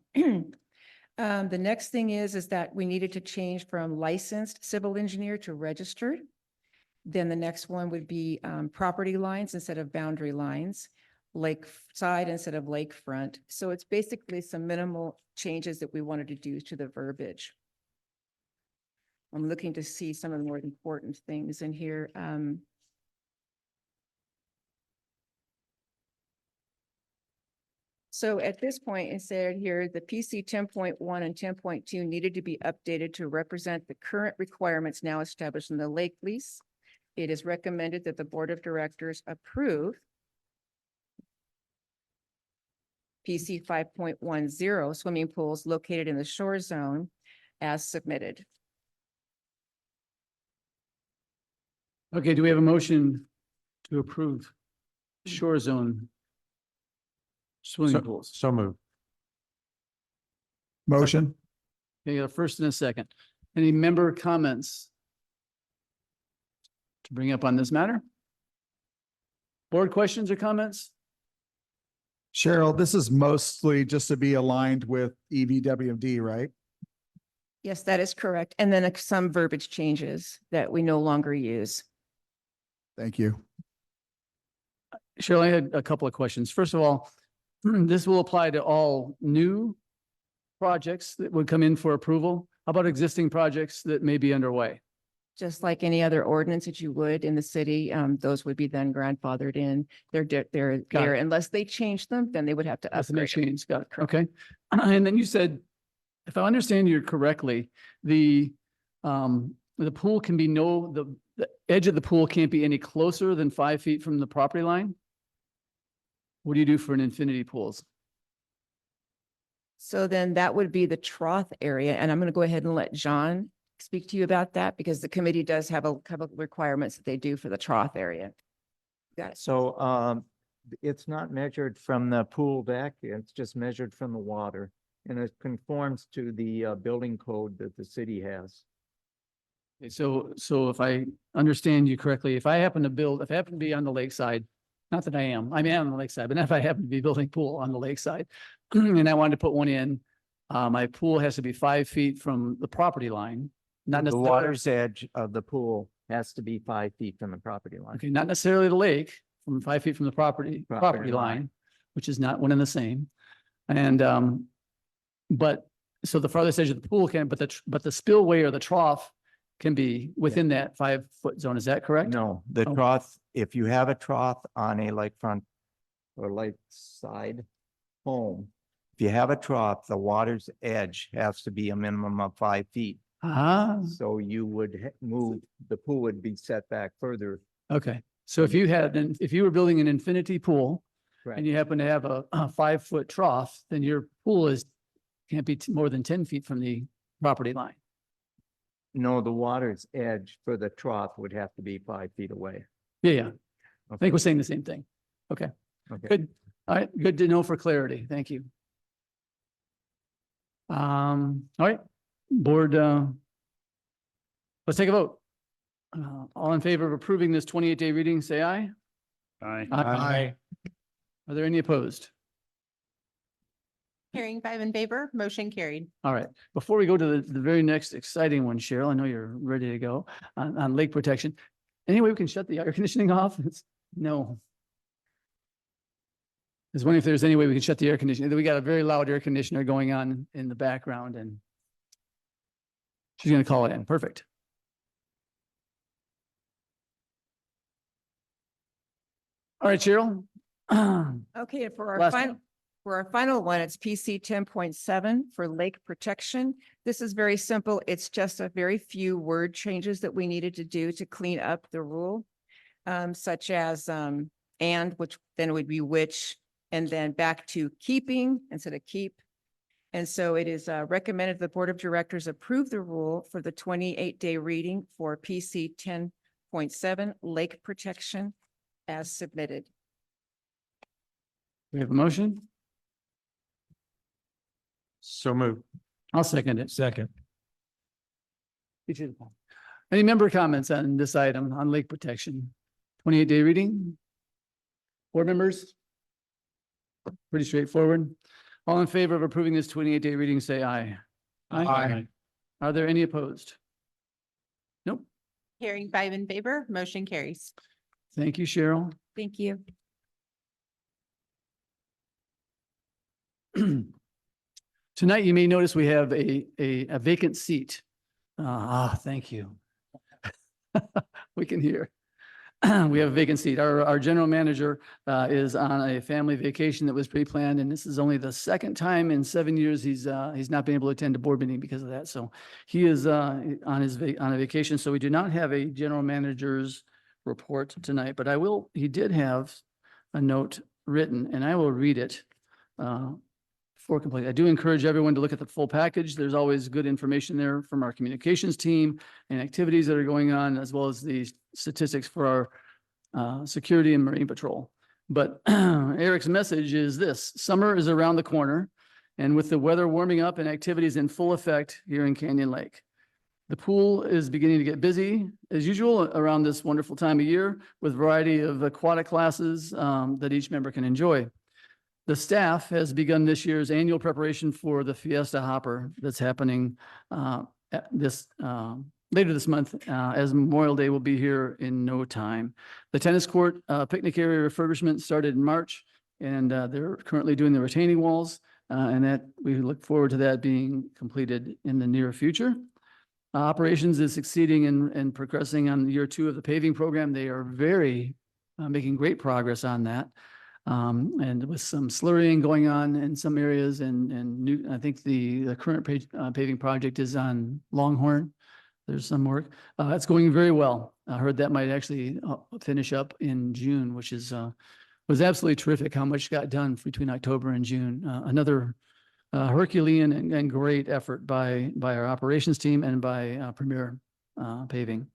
The next thing is that we needed to change from licensed civil engineer to registered. Then the next one would be property lines instead of boundary lines, lake side instead of lakefront. So it's basically some minimal changes that we wanted to do to the verbiage. I'm looking to see some of the more important things in here. So at this point, it said here, the PC 10.1 and 10.2 needed to be updated to represent the current requirements now established in the lake lease. It is recommended that the Board of Directors approve PC 5.10 swimming pools located in the shore zone as submitted. Okay, do we have a motion to approve shore zone swimming pools? So moved. Motion? Okay, a first and a second. Any member comments to bring up on this matter? Board questions or comments? Cheryl, this is mostly just to be aligned with E EVWD, right? Yes, that is correct. And then some verbiage changes that we no longer use. Thank you. Cheryl, I had a couple of questions. First of all, this will apply to all new projects that would come in for approval. How about existing projects that may be underway? Just like any other ordinance that you would in the city, those would be then grandfathered in. They're Got there it. unless they change them, then they would have to That's the next upgrade. change. Got it. Okay. And then you said, if I understand you correctly, the pool can be the edge of the pool can't be any closer than 5 feet from the property line? What do you do for an infinity pools? So then that would be the trough area. And I'm going to go ahead and let John speak to you about that because the committee does have a couple of requirements that they do for the trough area. Got it. So it's not measured from the pool deck, it's just measured from the water. And it conforms to the building code that the city has. Okay, so if I understand you correctly, if I happen to be on the lakeside, not that I am on the lakeside, but if I happen to be building a pool on the lakeside and I wanted to put one in, my pool has to be 5 feet from the property line, not The necessarily. water's edge of the pool has to be 5 feet from the property line. Okay, not necessarily the lake, from 5 feet from the property Property line. line, which is not one and the same. And, but, so the farthest edge of the pool can, but the spillway or the trough can be within that 5-foot zone. Is that correct? No, the Oh. trough, if you have a trough on a lakefront or lakeside home, if you have a trough, the water's edge has to be a minimum of 5 feet. Ah, So you would move, the pool would be set back further. okay. So if you were building an infinity pool Correct. and you happen to have a 5-foot trough, then your pool can't be more than 10 feet from the property line. No, the water's edge for the trough would have to be 5 feet away. Yeah. I Okay. think we're saying the same thing. Okay, Okay. good. All right, good to know for clarity. Thank you. All right, board, let's take a vote. All in favor of approving this 28-day reading, say aye. Aye. Aye. Are there any opposed? Hearing 5 in favor, motion carried. All right, before we go to the very next exciting one, Cheryl, I know you're ready to go on lake protection. Any way we can shut the air conditioning off? No. I was wondering if there's any way we can shut the air conditioner. We got a very loud air conditioner going on in the background and she's gonna call it in. Perfect. All right, Cheryl. Okay, and for our Last final, one. for our final one, it's PC 10.7 for lake protection. This is very simple. It's just a very few word changes that we needed to do to clean up the rule. Such as and, which then would be which, and then back to keeping instead of keep. And so it is recommended the Board of Directors approve the rule for the 28-day reading for PC 10.7 lake protection as submitted. We have a motion? So moved. I'll second it. Second. Any member comments on this item on lake protection? 28-day reading? Board members? Pretty straightforward. All in favor of approving this 28-day reading, say aye. Are there any opposed? Nope. Hearing 5 in favor, motion carries. Thank you, Cheryl. Thank you. Tonight, you may notice we have a vacant seat. Thank you. We can hear. We have a vacant seat. Our general manager is on a family vacation that was pre-planned, and this is only the second time in 7 years he's not been able to attend a board meeting because of that. So he is on a vacation. So we do not have a general manager's report tonight, but he did have a note written, and I will read it for complete. I do encourage everyone to look at the full package. There's always good information there from our communications team and activities that are going on, as well as the statistics for our security and marine patrol. But Eric's message is this: summer is around the corner, and with the weather warming up and activities in full effect here in Canyon Lake. The pool is beginning to get busy as usual around this wonderful time of year with a variety of aquatic classes that each member can enjoy. The staff has begun this year's annual preparation for the Fiesta Hopper that's happening later this month, as Memorial Day will be here in no time. The tennis court picnic area refurbishment started in March, and they're currently doing the retaining walls, and that we look forward to that being completed in the near future. Operations is succeeding and progressing on year 2 of the paving program. They are making great progress on that. And with some slurrying going on in some areas and I think the current paving project is on Longhorn. There's some work. That's going very well. I heard that might actually finish up in June, which was absolutely terrific how much got done between October and June. Another Herculean and great effort by our operations team and by Premier Paving.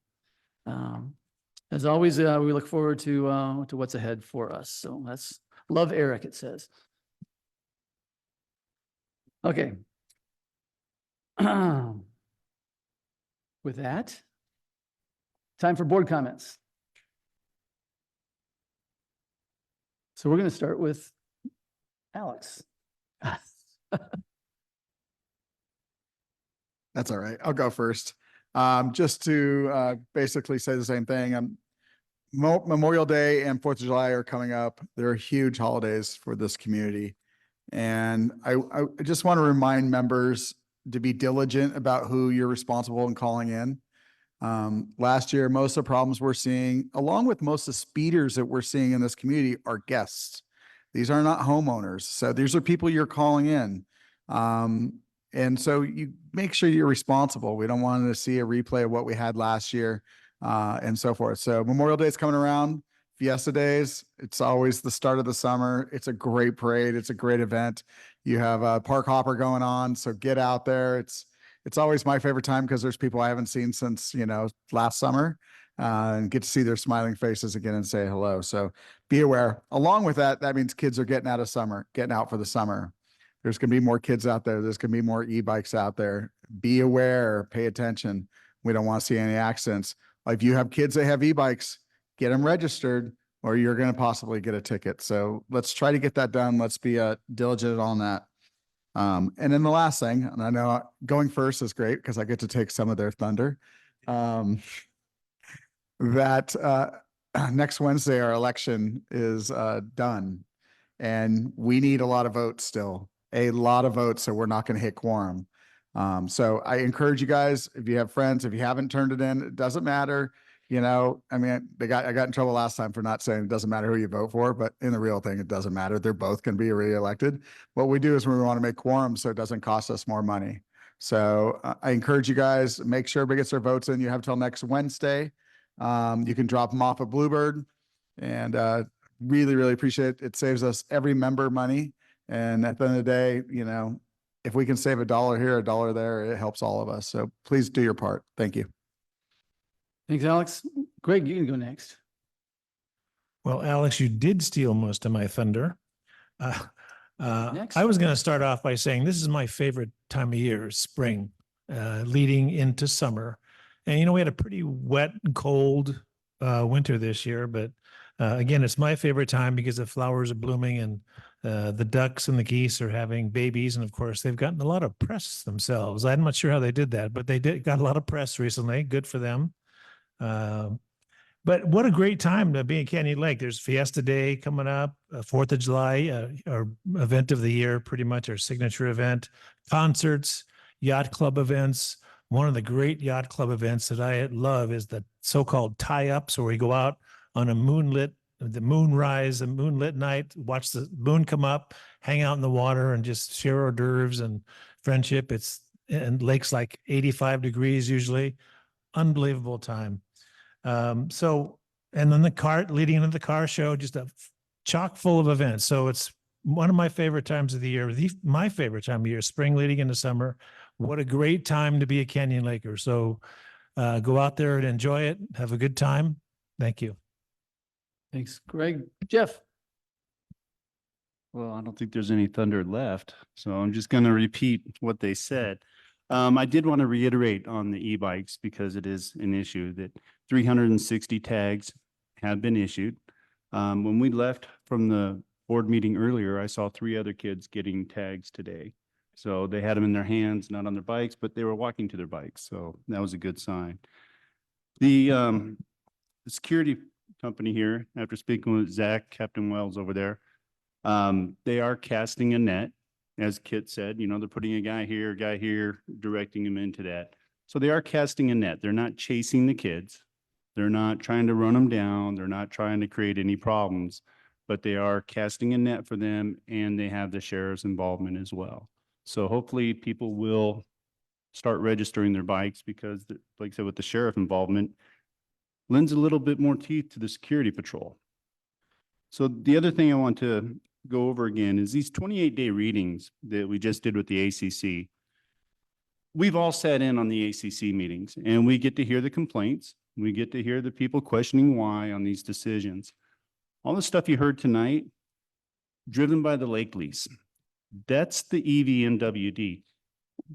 As always, we look forward to what's ahead for us. So that's love Eric, it says. Okay. With that, time for board comments. So we're going to start with Alex. That's all right. I'll go first. Just to basically say the same thing. Memorial Day and 4th of July are coming up. They're huge holidays for this community. And I just want to remind members to be diligent about who you're responsible in calling in. Last year, most of the problems we're seeing, along with most of the speeders that we're seeing in this community, are guests. These are not homeowners. So these are people you're calling in. And so you make sure you're responsible. We don't want to see a replay of what we had last year and so forth. So Memorial Day is coming around. Fiesta Days, it's always the start of the summer. It's a great parade. It's a great event. You have a park hopper going on. So get out there. It's always my favorite time because there's people I haven't seen since, last summer and get to see their smiling faces again and say hello. So be aware. Along with that, that means kids are getting out for the summer. There's going to be more kids out there. There's going to be more e-bikes out there. Be aware, pay attention. We don't want to see any accidents. If you have kids that have e-bikes, get them registered or you're going to possibly get a ticket. So let's try to get that done. Let's be diligent on that. And then the last thing, and I know going first is great because I get to take some of their thunder. That next Wednesday, our election is done and we need a lot of votes still. A lot of votes, so we're not going to hit quorum. So I encourage you guys, if you have friends, if you haven't turned it in, it doesn't matter. I got in trouble last time for not saying it doesn't matter who you vote for, but in the real thing, it doesn't matter. They're both going to be reelected. What we do is we want to make quorum so it doesn't cost us more money. So I encourage you guys, make sure everybody gets their votes in. You have till next Wednesday. You can drop them off at Bluebird and really, really appreciate it. It saves us every member money. And at the end of the day, if we can save $1 here, $1 there, it helps all of us. So please do your part. Thank you. Thanks, Alex. Greg, you can go next. Well, Alex, you did steal most of my thunder. Next. I was going to start off by saying this is my favorite time of year, spring, leading into summer. And we had a pretty wet and cold winter this year, but again, it's my favorite time because the flowers are blooming and the ducks and the geese are having babies. And of course, they've gotten a lot of press themselves. I'm not sure how they did that, but they got a lot of press recently. Good for them. But what a great time to be in Canyon Lake. There's Fiesta Day coming up, 4th of July, our event of the year, pretty much our signature event, concerts, yacht club events. One of the great yacht club events that I love is the so-called tie-ups, where we go out on a moonlit night, watch the moon come up, hang out in the water and just share hors d'oeuvres and friendship. And lake's like 85 degrees usually. Unbelievable time. And then the cart leading into the car show, just a chock full of events. So it's one of my favorite times of the year, my favorite time of year, spring leading into summer. What a great time to be a Canyon Laker. So go out there and enjoy it. Have a good time. Thank you. Thanks, Greg. Jeff? Well, I don't think there's any thunder left, so I'm just going to repeat what they said. I did want to reiterate on the e-bikes because it is an issue that 360 tags have been issued. When we left from the board meeting earlier, I saw 3 other kids getting tags today. So they had them in their hands, not on their bikes, but they were walking to their bikes. So that was a good sign. The security company here, after speaking with Zach, Captain Wells over there, they are casting a net. As Kit said, they're putting a guy here, directing him into that. So they are casting a net. They're not chasing the kids. They're not trying to run them down. They're not trying to create any problems, but they are casting a net for them, and they have the sheriff's involvement as well. So hopefully people will start registering their bikes because, like I said, with the sheriff involvement, lends a little bit more teeth to the security patrol. So the other thing I want to go over again is these 28-day readings that we just did with the ACC. We've all sat in on the ACC meetings, and we get to hear the complaints. We get to hear the people questioning why on these decisions. All the stuff you heard tonight, driven by the lake lease. That's the EVMWD.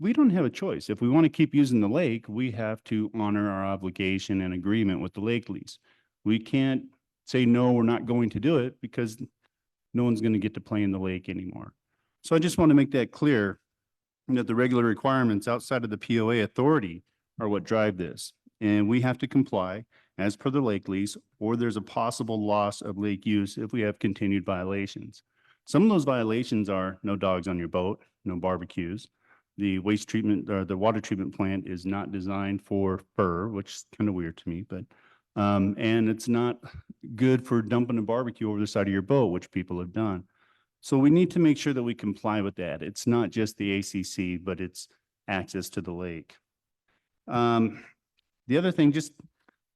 We don't have a choice. If we want to keep using the lake, we have to honor our obligation and agreement with the lake lease. We can't say, no, we're not going to do it, because no one's going to get to play in the lake anymore. So I just want to make that clear, that the regular requirements outside of the POA authority are what drive this. And we have to comply as per the lake lease, or there's a possible loss of lake use if we have continued violations. Some of those violations are no dogs on your boat, no barbecues. The waste treatment or the water treatment plant is not designed for fur, which is kind of weird to me, but and it's not good for dumping a barbecue over the side of your boat, which people have done. So we need to make sure that we comply with that. It's not just the ACC, but it's access to the lake. The other thing, just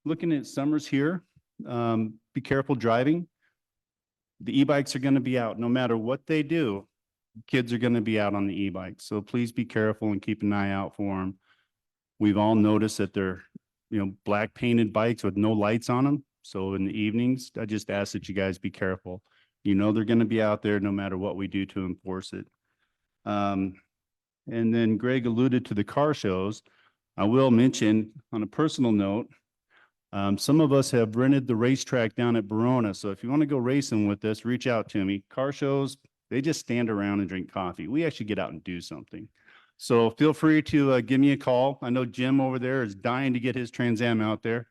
looking at summers here, be careful driving. The e-bikes are going to be out no matter what they do. Kids are going to be out on the e-bikes. So please be careful and keep an eye out for them. We've all noticed that they're, black painted bikes with no lights on them. So in the evenings, I just ask that you guys be careful. They're going to be out there no matter what we do to enforce it. And then Greg alluded to the car shows. I will mention on a personal note, some of us have rented the racetrack down at Verona. So if you want to go racing with us, reach out to me. Car shows, they just stand around and drink coffee. We actually get out and do something. So feel free to give me a call. I know Jim over there is dying to get his Trans Am out there.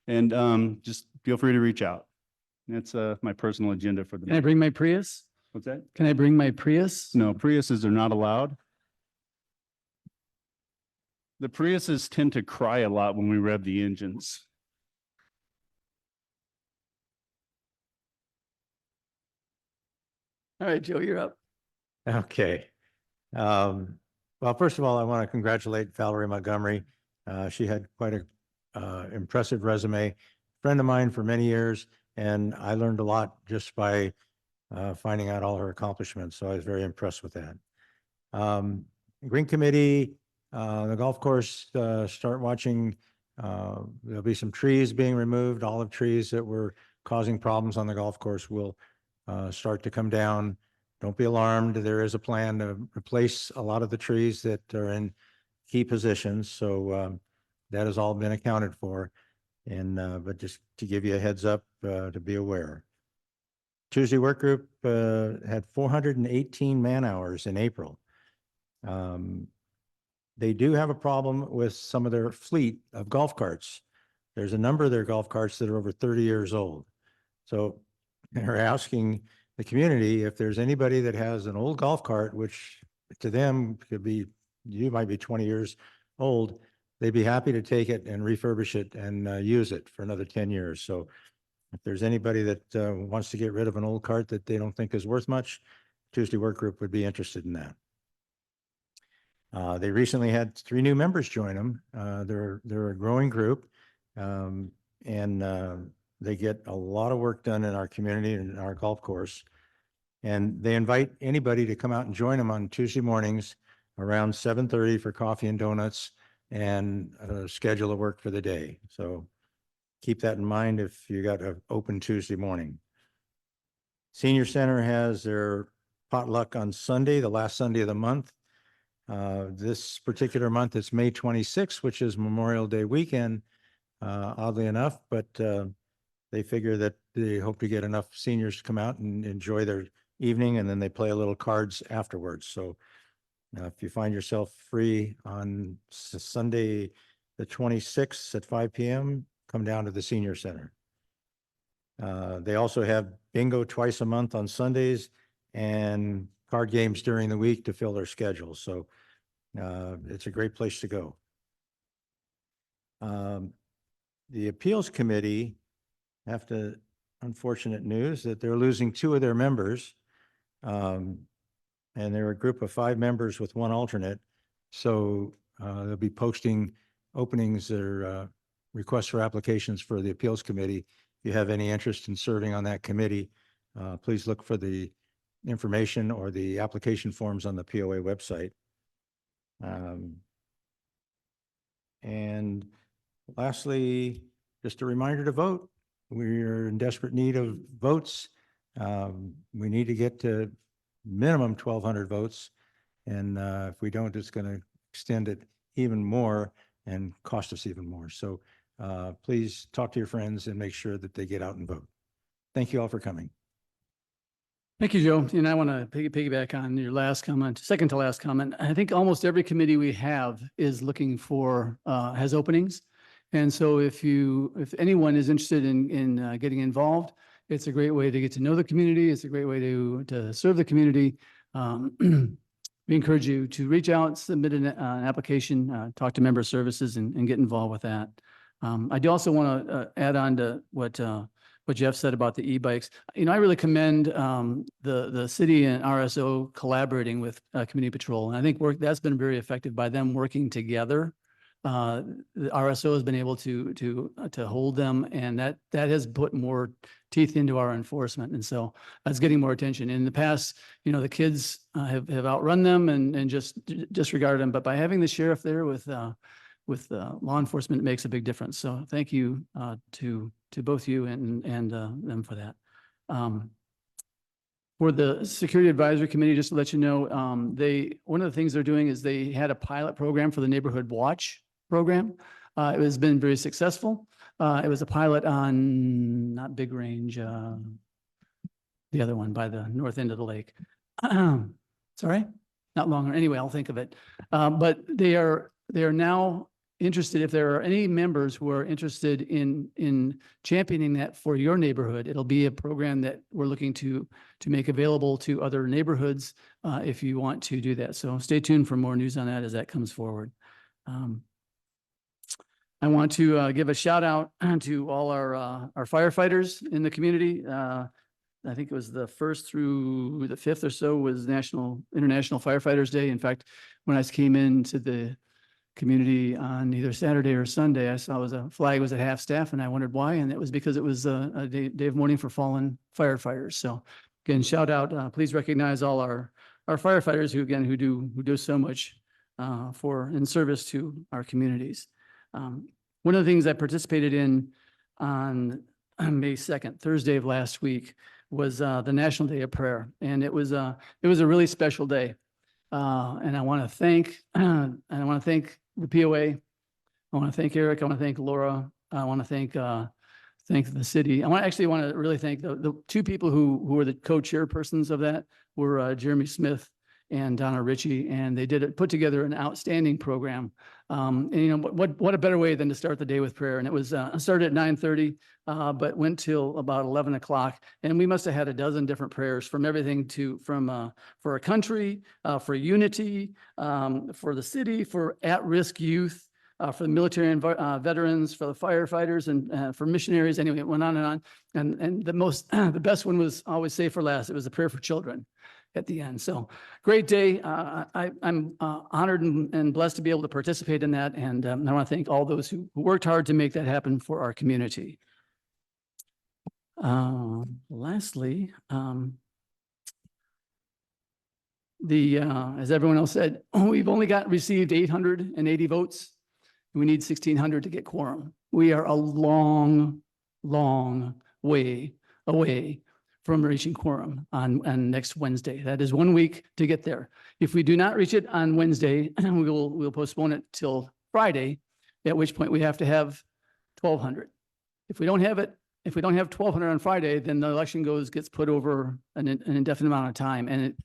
And just feel free to reach out. That's my personal agenda for the Can I bring my Prius? What's that? Can I bring my Prius? No, Priuses are not allowed. The Priuses tend to cry a lot when we rev the engines. All right, Joe, you're up. Okay. Well, first of all, I want to congratulate Valerie Montgomery. She had quite a impressive resume, friend of mine for many years, and I learned a lot just by finding out all her accomplishments. So I was very impressed with that. Green Committee, the golf course, start watching. There'll be some trees being removed. Olive trees that were causing problems on the golf course will start to come down. don't be alarmed. There is a plan to replace a lot of the trees that are in key positions. So that has all been accounted for. And but just to give you a heads up to be aware. Tuesday work group had 418 man hours in April. They do have a problem with some of their fleet of golf carts. There's a number of their golf carts that are over 30 years old. So they're asking the community if there's anybody that has an old golf cart, which to them could be, you might be 20 years old, they'd be happy to take it and refurbish it and use it for another 10 years. So if there's anybody that wants to get rid of an old cart that they don't think is worth much, Tuesday work group would be interested in that. They recently had 3 new members join them. They're a growing group, and they get a lot of work done in our community and in our golf course. And they invite anybody to come out and join them on Tuesday mornings around 7:30 for coffee and donuts and a schedule of work for the day. So keep that in mind if you got an open Tuesday morning. Senior Center has their potluck on Sunday, the last Sunday of the month. This particular month, it's May 26th, which is Memorial Day weekend, oddly enough, but they figure that they hope to get enough seniors to come out and enjoy their evening, and then they play a little cards afterwards. So if you find yourself free on Sunday, the 26th at 5 p.m., come down to the Senior Center. They also have bingo twice a month on Sundays and card games during the week to fill their schedule. So it's a great place to go. The appeals committee have to, unfortunate news that they're losing 2 of their members. And they're a group of 5 members with 1 alternate. So they'll be posting openings or requests for applications for the appeals committee. If you have any interest in serving on that committee, please look for the information or the application forms on the POA website. And lastly, just a reminder to vote. We're in desperate need of votes. We need to get to minimum 1,200 votes. And if we don't, it's going to extend it even more and cost us even more. So please talk to your friends and make sure that they get out and vote. Thank you all for coming. Thank you, Joe. And I want to piggyback on your last comment, second to last comment. I think almost every committee we have is looking for, has openings. And so if anyone is interested in getting involved, it's a great way to get to know the community. It's a great way to serve the community. We encourage you to reach out, submit an application, talk to member services and get involved with that. I do also want to add on to what Jeff said about the e-bikes. You know, I really commend the city and RSO collaborating with Community Patrol. And I think that's been very effective by them working together. The RSO has been able to hold them, and that has put more teeth into our enforcement. And so that's getting more attention. In the past, you know, the kids have outrun them and just disregarded them. But by having the sheriff there with law enforcement, it makes a big difference. So thank you to both you and them for that. For the Security Advisory Committee, just to let you know, one of the things they're doing is they had a pilot program for the Neighborhood Watch program. It has been very successful. It was a pilot on, not Big Range, the other one by the north end of the lake. Sorry, not longer. Anyway, I'll think of it. But they are now interested, if there are any members who are interested in championing that for your neighborhood, it'll be a program that we're looking to make available to other neighborhoods if you want to do that. So stay tuned for more news on that as that comes forward. I want to give a shout out to all our firefighters in the community. I think it was the 1st through the 5th or so was International Firefighters Day. In fact, when I came into the community on either Saturday or Sunday, I saw a flag was at half staff, and I wondered why, and it was because it was a day of mourning for fallen firefighters. So again, shout out, please recognize all our firefighters who do so much in service to our communities. One of the things I participated in on May 2nd, Thursday of last week, was the National Day of Prayer. And it was a really special day. And I want to thank, the POA. I want to thank Eric. I want to thank Laura. I want to thank the city. I want to really thank the two people who were the co-chairpersons of that were Jeremy Smith and Donna Ritchie, and they put together an outstanding program. And you know, what a better way than to start the day with prayer. And it was started at 9:30, but went till about 11 o'clock. And we must have had a dozen different prayers from everything for our country, for unity, for the city, for at-risk youth, for the military and veterans, for the firefighters, and for missionaries. Anyway, it went on and on. And the best one was always saved for last. It was a prayer for children at the end. So great day. I'm honored and blessed to be able to participate in that. And I want to thank all those who worked hard to make that happen for our community. Lastly, as everyone else said, we've only received 880 votes. We need 1,600 to get quorum. We are a long, long way away from reaching quorum on next Wednesday. That is 1 week to get there. If we do not reach it on Wednesday, we'll postpone it till Friday, at which point we have to have 1,200. If we don't have 1,200 on Friday, then the election gets put over an indefinite amount of time, and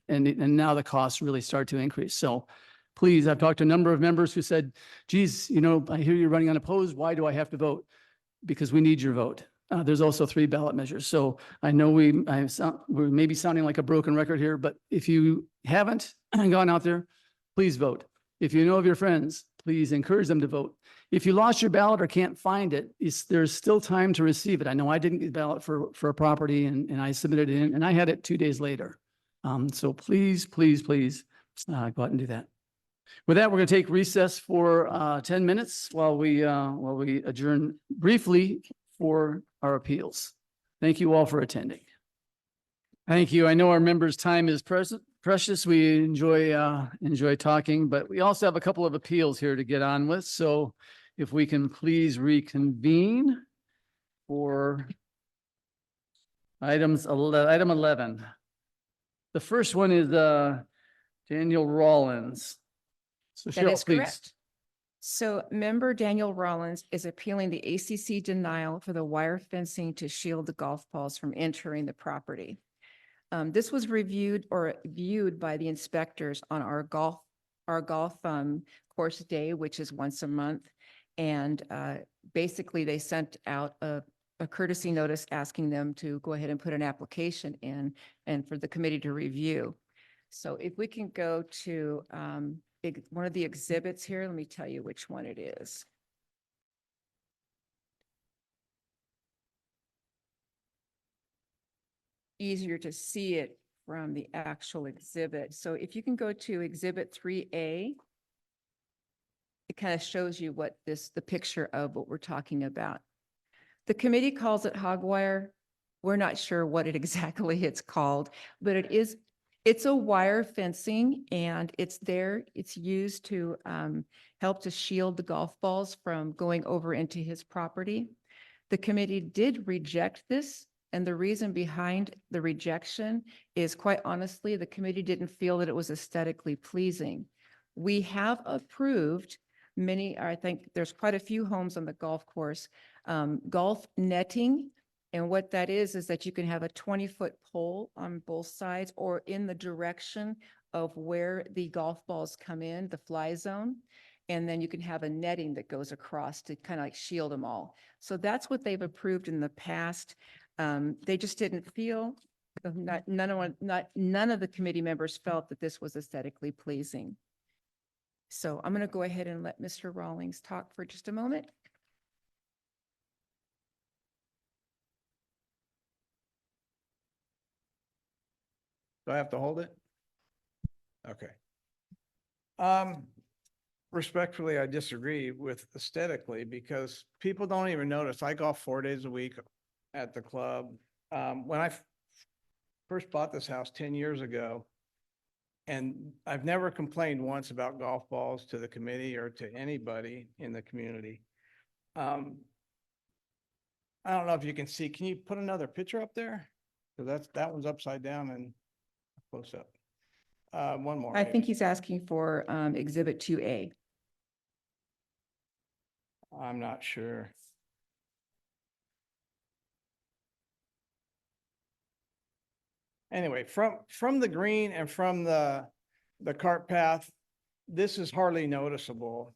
now the costs really start to increase. So please, I've talked to a number of members who said, geez, you know, I hear you're running unopposed. Why do I have to vote? Because we need your vote. There's also 3 ballot measures. So I know we're maybe sounding like a broken record here, but if you haven't gone out there, please vote. If you know of your friends, please encourage them to vote. If you lost your ballot or can't find it, there's still time to receive it. I know I didn't get a ballot for a property and I submitted it in and I had it 2 days later. So please, please, please go out and do that. With that, we're going to take recess for 10 minutes while we adjourn briefly for our appeals. Thank you all for attending. Thank you. I know our members' time is precious. We enjoy talking, but we also have a couple of appeals here to get on with. So if we can please reconvene for item 11. The first one is Daniel Rollins. So That Cheryl, is please. correct. So member Daniel Rollins is appealing the ACC denial for the wire fencing to shield the golf balls from entering the property. This was viewed by the inspectors on our golf course day, which is once a month. And basically they sent out a courtesy notice asking them to go ahead and put an application in and for the committee to review. So if we can go to one of the exhibits here, let me tell you which one it is. Easier to see it from the actual exhibit. So if you can go to exhibit 3A, it kind of shows you what the picture of what we're talking about. The committee calls it hog wire. We're not sure what it exactly it's called, but it's a wire fencing and it's used to help to shield the golf balls from going over into his property. The committee did reject this. And the reason behind the rejection is, quite honestly, the committee didn't feel that it was aesthetically pleasing. We have approved I think there's quite a few homes on the golf course, golf netting. And what that is that you can have a 20-foot pole on both sides or in the direction of where the golf balls come in, the fly zone. And then you can have a netting that goes across to kind of like shield them all. So that's what they've approved in the past. They just didn't feel, none of the committee members felt that this was aesthetically pleasing. So I'm going to go ahead and let Mr. Rawlings talk for just a moment. Do I have to hold it? Okay. Respectfully, I disagree with aesthetically because people don't even notice. I golf 4 days a week at the club. When I first bought this house 10 years ago, and I've never complained once about golf balls to the committee or to anybody in the community. I don't know if you can see, can you put another picture up there? So that one's upside down and close up. One more. I maybe. think he's asking for Exhibit 2A. I'm not sure. Anyway, from the green and from the cart path, this is hardly noticeable.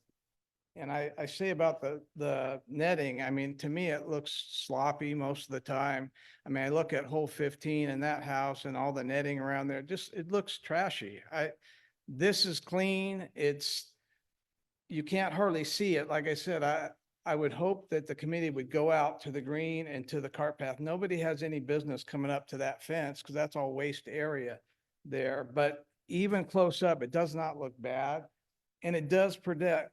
And I say about the netting, I mean, to me, it looks sloppy most of the time. I mean, I look at hole 15 in that house and all the netting around there, just, it looks trashy. This is clean. You can't hardly see it. Like I said, I would hope that the committee would go out to the green and to the cart path. Nobody has any business coming up to that fence because that's all waste area there. But even close up, it does not look bad. And it does protect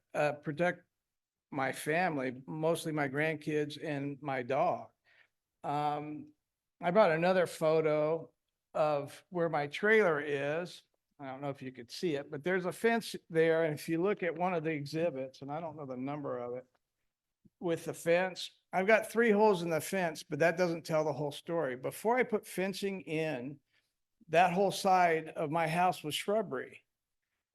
my family, mostly my grandkids and my dog. I brought another photo of where my trailer is. I don't know if you could see it, but there's a fence there. And if you look at one of the exhibits, and I don't know the number of it, with the fence, I've got 3 holes in the fence, but that doesn't tell the whole story. Before I put fencing in, that whole side of my house was shrubbery.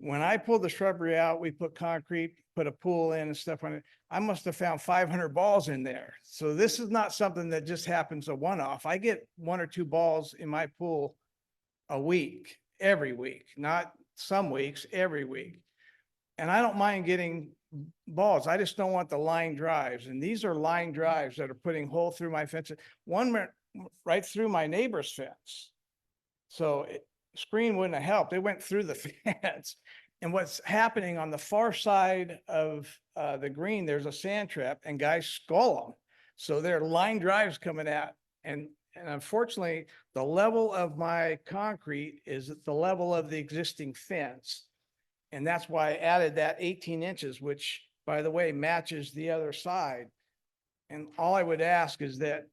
When I pulled the shrubbery out, we put concrete, put a pool in and stuff on it. I must have found 500 balls in there. So this is not something that just happens a one-off. I get 1 or 2 balls in my pool a week, every week, not some weeks, every week. And I don't mind getting balls. I just don't want the line drives. And these are line drives that are putting hole through my fence. One went right through my neighbor's fence. So screen wouldn't have helped. It went through the fence. And what's happening on the far side of the green, there's a sand trap and guys skull them. So there are line drives coming out. And unfortunately, the level of my concrete is at the level of the existing fence. And that's why I added that 18 inches, which, by the way, matches the other side. And all I would ask is that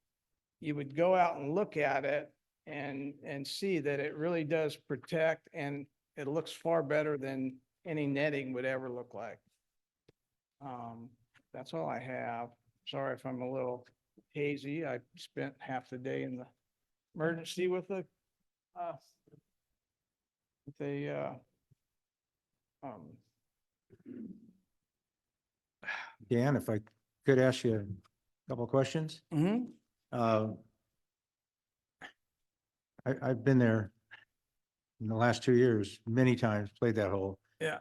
you would go out and look at it and see that it really does protect, and it looks far better than any netting would ever look like. That's all I have. Sorry if I'm a little hazy. I spent half the day in the emergency with Dan, if I could ask you a couple of questions. mhm. I've been there in the last 2 years, many times, played that hole. Yeah,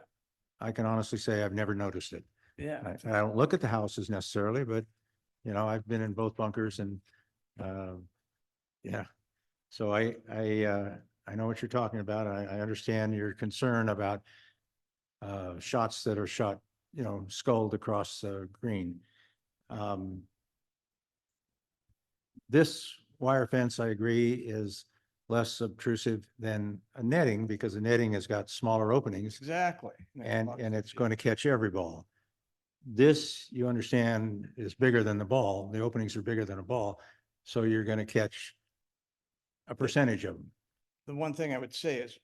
I can honestly say I've never noticed it. yeah. I don't look at the houses necessarily, but I've been in both bunkers and, yeah. So I know what you're talking about. I understand your concern about, shots that are shot, sculled across, green. This wire fence, I agree, is less obtrusive than a netting because the netting has got smaller openings Exactly. and it's going to catch every ball. This, you understand, is bigger than the ball. The openings are bigger than a ball. So you're going to catch a percentage of them. The one thing I would say is,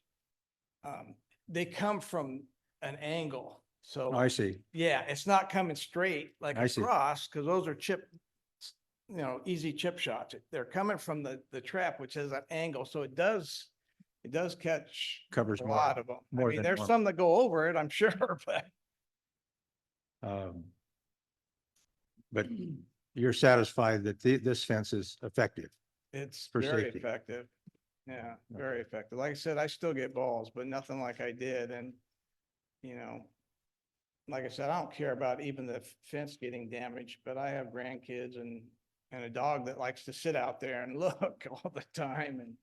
they come from an angle. So I see. yeah, it's not coming straight like I see. across, because those are easy chip shots. They're coming from the trap, which has an angle. So it does catch Covers a more- lot of them. I more mean, than there's one. some that go over it, I'm sure, But you're satisfied that this fence is effective. it's For very safety. effective. Yeah, very effective. Like I said, I still get balls, but nothing like I did. And, like I said, I don't care about even the fence getting damaged, but I have grandkids and a dog that likes to sit out there and look all the time. And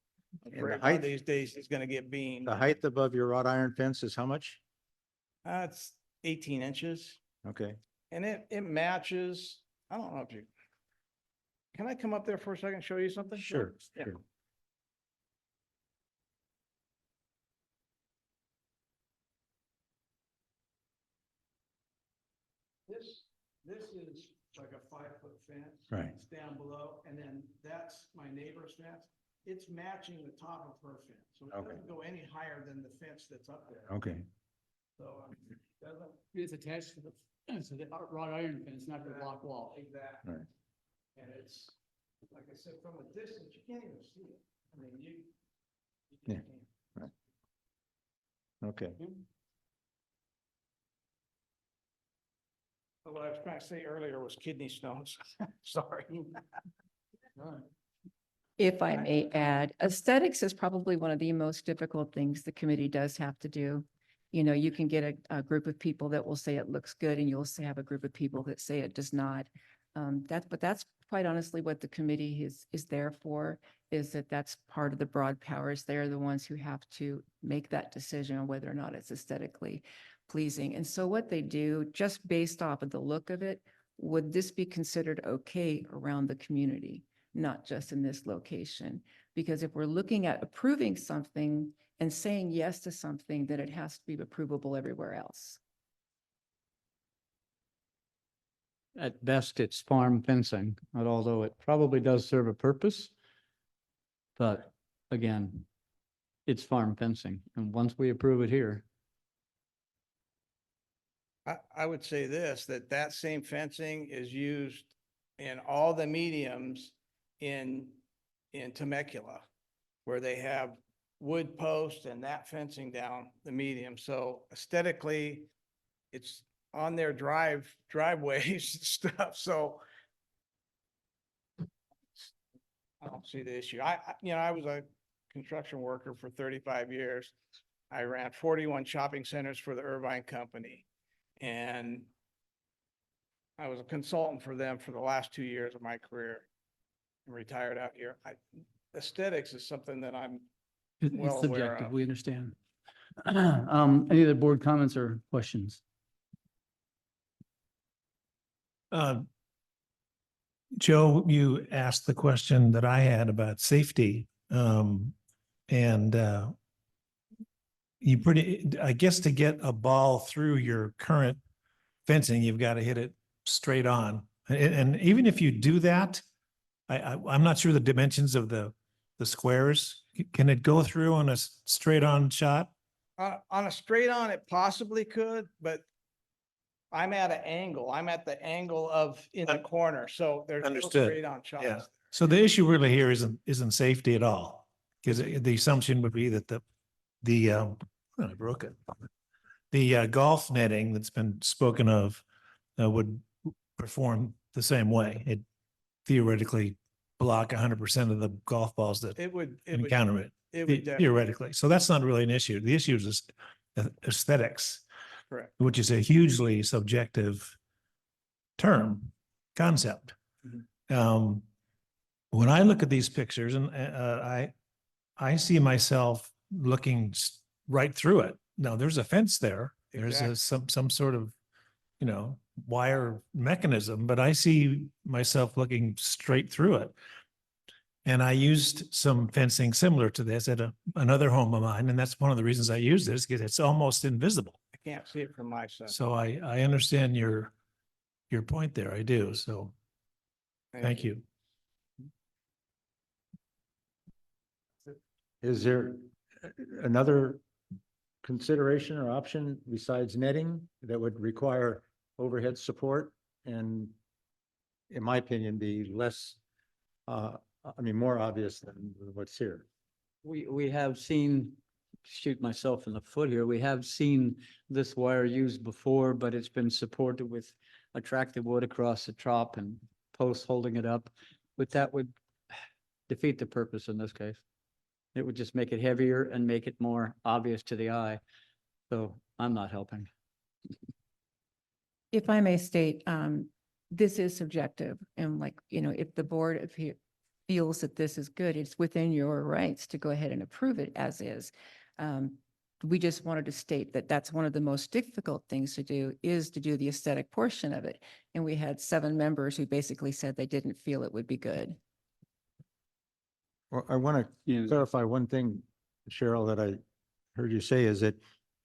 I'm the afraid one height- of these days he's gonna get beamed. The height above your wrought iron fence is how much? It's 18 inches Okay. and it matches. I don't know if can I come up there for a second and show you something? Sure. Yeah. Sure. This is like a 5-foot fence. Right. It's down below, and then that's my neighbor's fence. It's matching the top of her fence, so it Okay. doesn't go any higher than the fence that's up there. Okay. So, doesn't. It's attached to the wrought iron fence, not the block wall. Exactly. Right. And it's, like I said, from a distance, you can't even see it. Yeah. Right. Okay. What I was trying to say earlier was kidney stones. Sorry. If I may add, aesthetics is probably one of the most difficult things the committee does have to do. You know, you can get a group of people that will say it looks good and you'll have a group of people that say it does not. But that's quite honestly what the committee is there for, is that that's part of the broad powers. They're the ones who have to make that decision on whether or not it's aesthetically pleasing. And so what they do, just based off of the look of it, would this be considered okay around the community, not just in this location? Because if we're looking at approving something and saying yes to something, then it has to be approvable everywhere else. At best, it's farm fencing, but although it probably does serve a purpose. But again, it's farm fencing. And once we approve it here, I would say this, that same fencing is used in all the mediums in Temecula, where they have wood posts and that fencing down the medium. So aesthetically, it's on their driveways and stuff. So I don't see the issue. I was a construction worker for 35 years. I ran 41 shopping centers for the Irvine Company. And I was a consultant for them for the last 2 years of my career and retired out here. Aesthetics is something that I'm well it's aware subjective, of. we understand. Any other board comments or questions? Joe, you asked the question that I had about safety. I guess to get a ball through your current fencing, you've got to hit it straight on. And even if you do that, I'm not sure the dimensions of the squares. Can it go through on a straight on shot? On a straight on, it possibly could, but I'm at an angle. I'm at the angle of in the corner, so there's no Understood. straight on shots. Yeah. So the issue really here isn't safety at all, because the assumption would be that I broke it. The golf netting that's been spoken of would perform the same way. It theoretically block 100% of the golf balls that It would encounter it. It would definitely, Theoretically. So that's not really an issue. The issue is just aesthetics, correct. which is a hugely subjective term, concept. When I look at these pictures and I see myself looking right through it. Now there's a fence there. There's some sort of, wire mechanism, but I see myself looking straight through it. And I used some fencing similar to this at another home of mine. And that's one of the reasons I use this, because it's almost invisible. I can't see it from my side. So I understand your point there. I do. So thank you. Is there another consideration or option besides netting that would require overhead support and, in my opinion, be less, more obvious than what's here? We have seen, shoot myself in the foot here, we have seen this wire used before, but it's been supported with attractive wood across the top and posts holding it up. But that would defeat the purpose in this case. It would just make it heavier and make it more obvious to the eye. So I'm not helping. If I may state, this is subjective, and if the board feels that this is good, it's within your rights to go ahead and approve it as is. We just wanted to state that that's one of the most difficult things to do, is to do the aesthetic portion of it. And we had 7 members who basically said they didn't feel it would be good. Well, I want to clarify one thing, Cheryl, that I heard you say, is that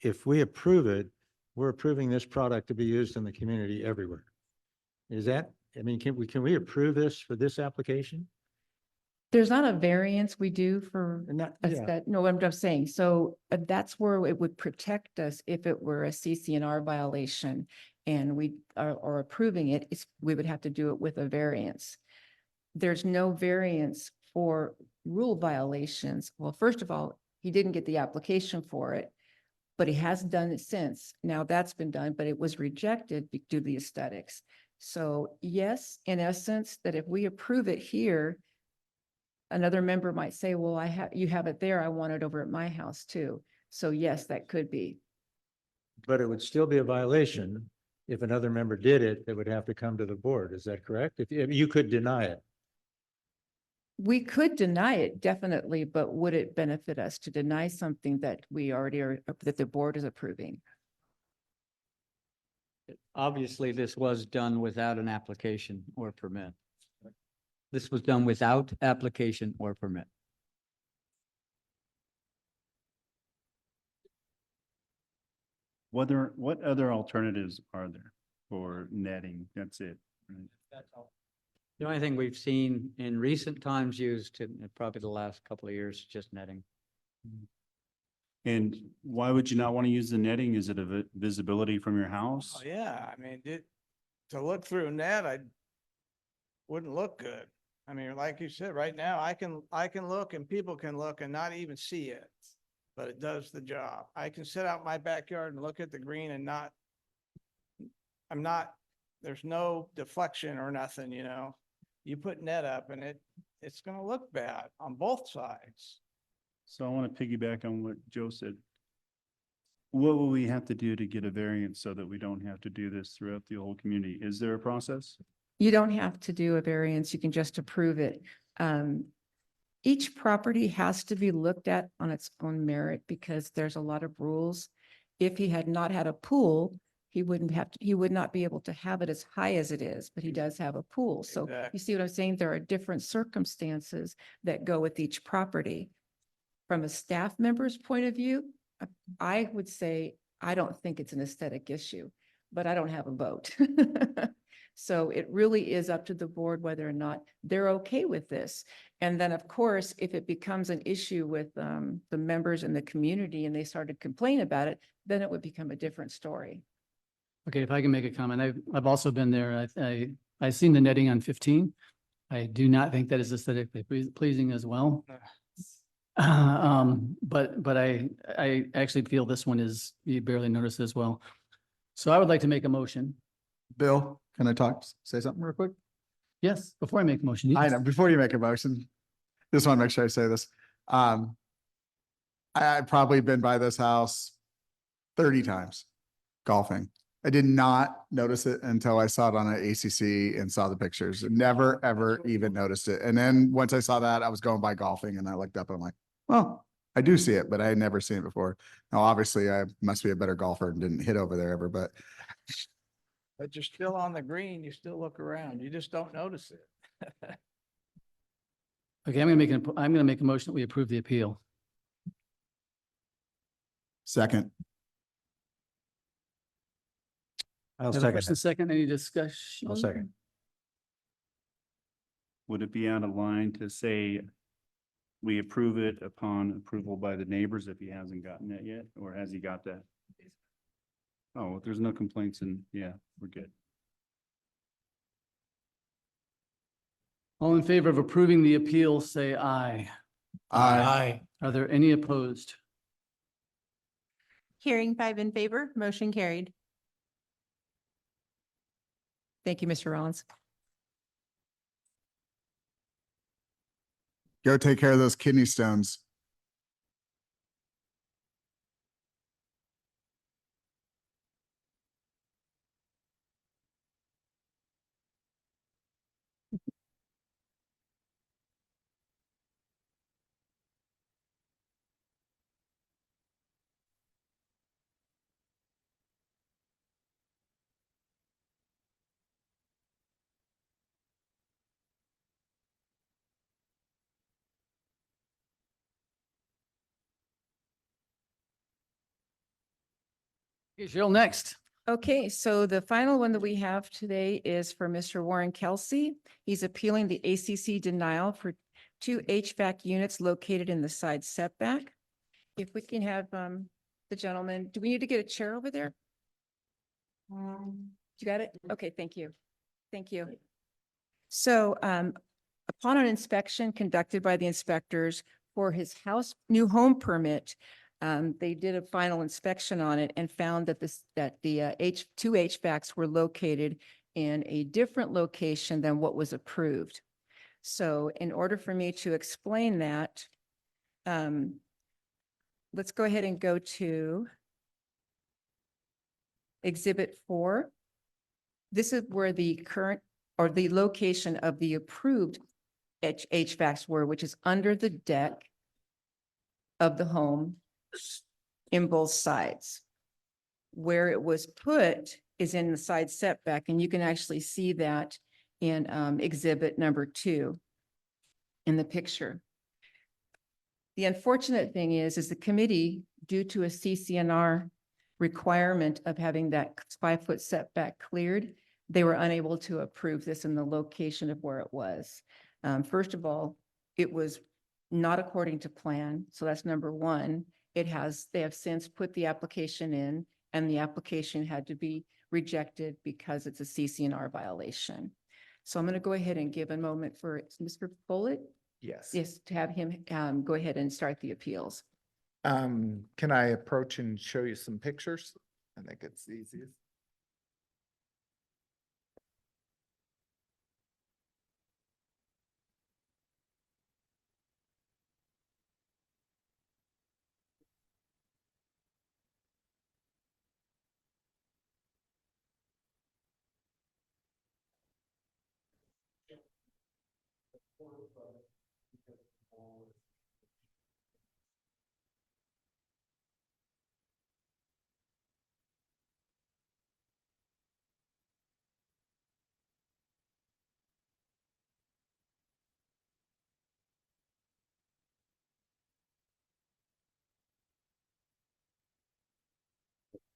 if we approve it, we're approving this product to be used in the community everywhere. Is that, can we approve this for this application? There's not a variance we do for no, I'm just saying, so that's where it would protect us if it were a CC&R violation and we are approving it, we would have to do it with a variance. There's no variance for rule violations. Well, first of all, he didn't get the application for it, but he hasn't done it since. Now that's been done, but it was rejected due to the aesthetics. So yes, in essence, that if we approve it here, another member might say, well, you have it there. I want it over at my house too. So yes, that could be. But it would still be a violation if another member did it, that would have to come to the board. Is that correct? If you could deny it. We could deny it, definitely, but would it benefit us to deny something that we already are, that the board is approving? Obviously, this was done without an application or permit. This was done without application or permit. What other alternatives are there for netting? That's it. Right? The only thing we've seen in recent times used in probably the last couple of years, just netting. And why would you not want to use the netting? Is it a visibility from your house? Oh, yeah, I mean, to look through a net, wouldn't look good. I mean, like you said, right now, I can look and people can look and not even see it, but it does the job. I can sit out in my backyard and look at the green and there's no deflection or nothing, you know? You put net up and it's gonna look bad on both sides. So I want to piggyback on what Joe said. What will we have to do to get a variance so that we don't have to do this throughout the whole community? Is there a process? You don't have to do a variance, you can just approve it. Each property has to be looked at on its own merit because there's a lot of rules. If he had not had a pool, he would not be able to have it as high as it is, but he does have a pool. So Exactly. you see what I'm saying? There are different circumstances that go with each property. From a staff member's point of view, I would say, I don't think it's an aesthetic issue, but I don't have a vote. So it really is up to the board whether or not they're okay with this. And then, of course, if it becomes an issue with the members in the community and they start to complain about it, then it would become a different story. Okay, if I can make a comment, I've also been there. I've seen the netting on 15. I do not think that is aesthetically pleasing as well. But I actually feel this one is, you barely notice as well. So I would like to make a motion. Bill, can I say something real quick? Yes, before I make a motion. I know, before you make a motion, just want to make sure I say this. I've probably been by this house 30 times golfing. I did not notice it until I saw it on an ACC and saw the pictures. Never, ever even noticed it. And then once I saw that, I was going by golfing and I looked up and I'm like, oh, I do see it, but I had never seen it before. Now, obviously, I must be a better golfer and didn't hit over there ever, but But you're still on the green, you still look around, you just don't notice it. Okay, I'm gonna make a motion that we approve the appeal. second. I'll Have a second first and it. second, any discussion? I'll second. Would it be out of line to say we approve it upon approval by the neighbors if he hasn't gotten that yet, or has he got that? Oh, if there's no complaints, and yeah, we're good. All in favor of approving the appeal, say aye. Aye. Are there any opposed? Hearing 5 in favor, motion carried. Thank you, Mr. Rollins. Go take care of those kidney stones. Okay, Cheryl, next. Okay, so the final one that we have today is for Mr. Warren Kelsey. He's appealing the ACC denial for 2 HVAC units located in the side setback. If we can have the gentleman, do we need to get a chair over there? You got it? Okay, thank you. Thank you. So Upon an inspection conducted by the inspectors for his house, new home permit, they did a final inspection on it and found that the two HVACs were located in a different location than what was approved. So in order for me to explain that, let's go ahead and go to Exhibit 4. This is where the current or the location of the approved HVACs were, which is under the deck of the home in both sides. Where it was put is in the side setback, and you can actually see that in exhibit number 2 in the picture. The unfortunate thing is the committee, due to a CCNR requirement of having that 5-foot setback cleared, they were unable to approve this in the location of where it was. First of all, it was not according to plan. So that's number one. They have since put the application in, and the application had to be rejected because it's a CCNR violation. So I'm going to go ahead and give a moment for Mr. Follett. Yes. Yes, to have him go ahead and start the appeals. Can I approach and show you some pictures? I think it's the easiest.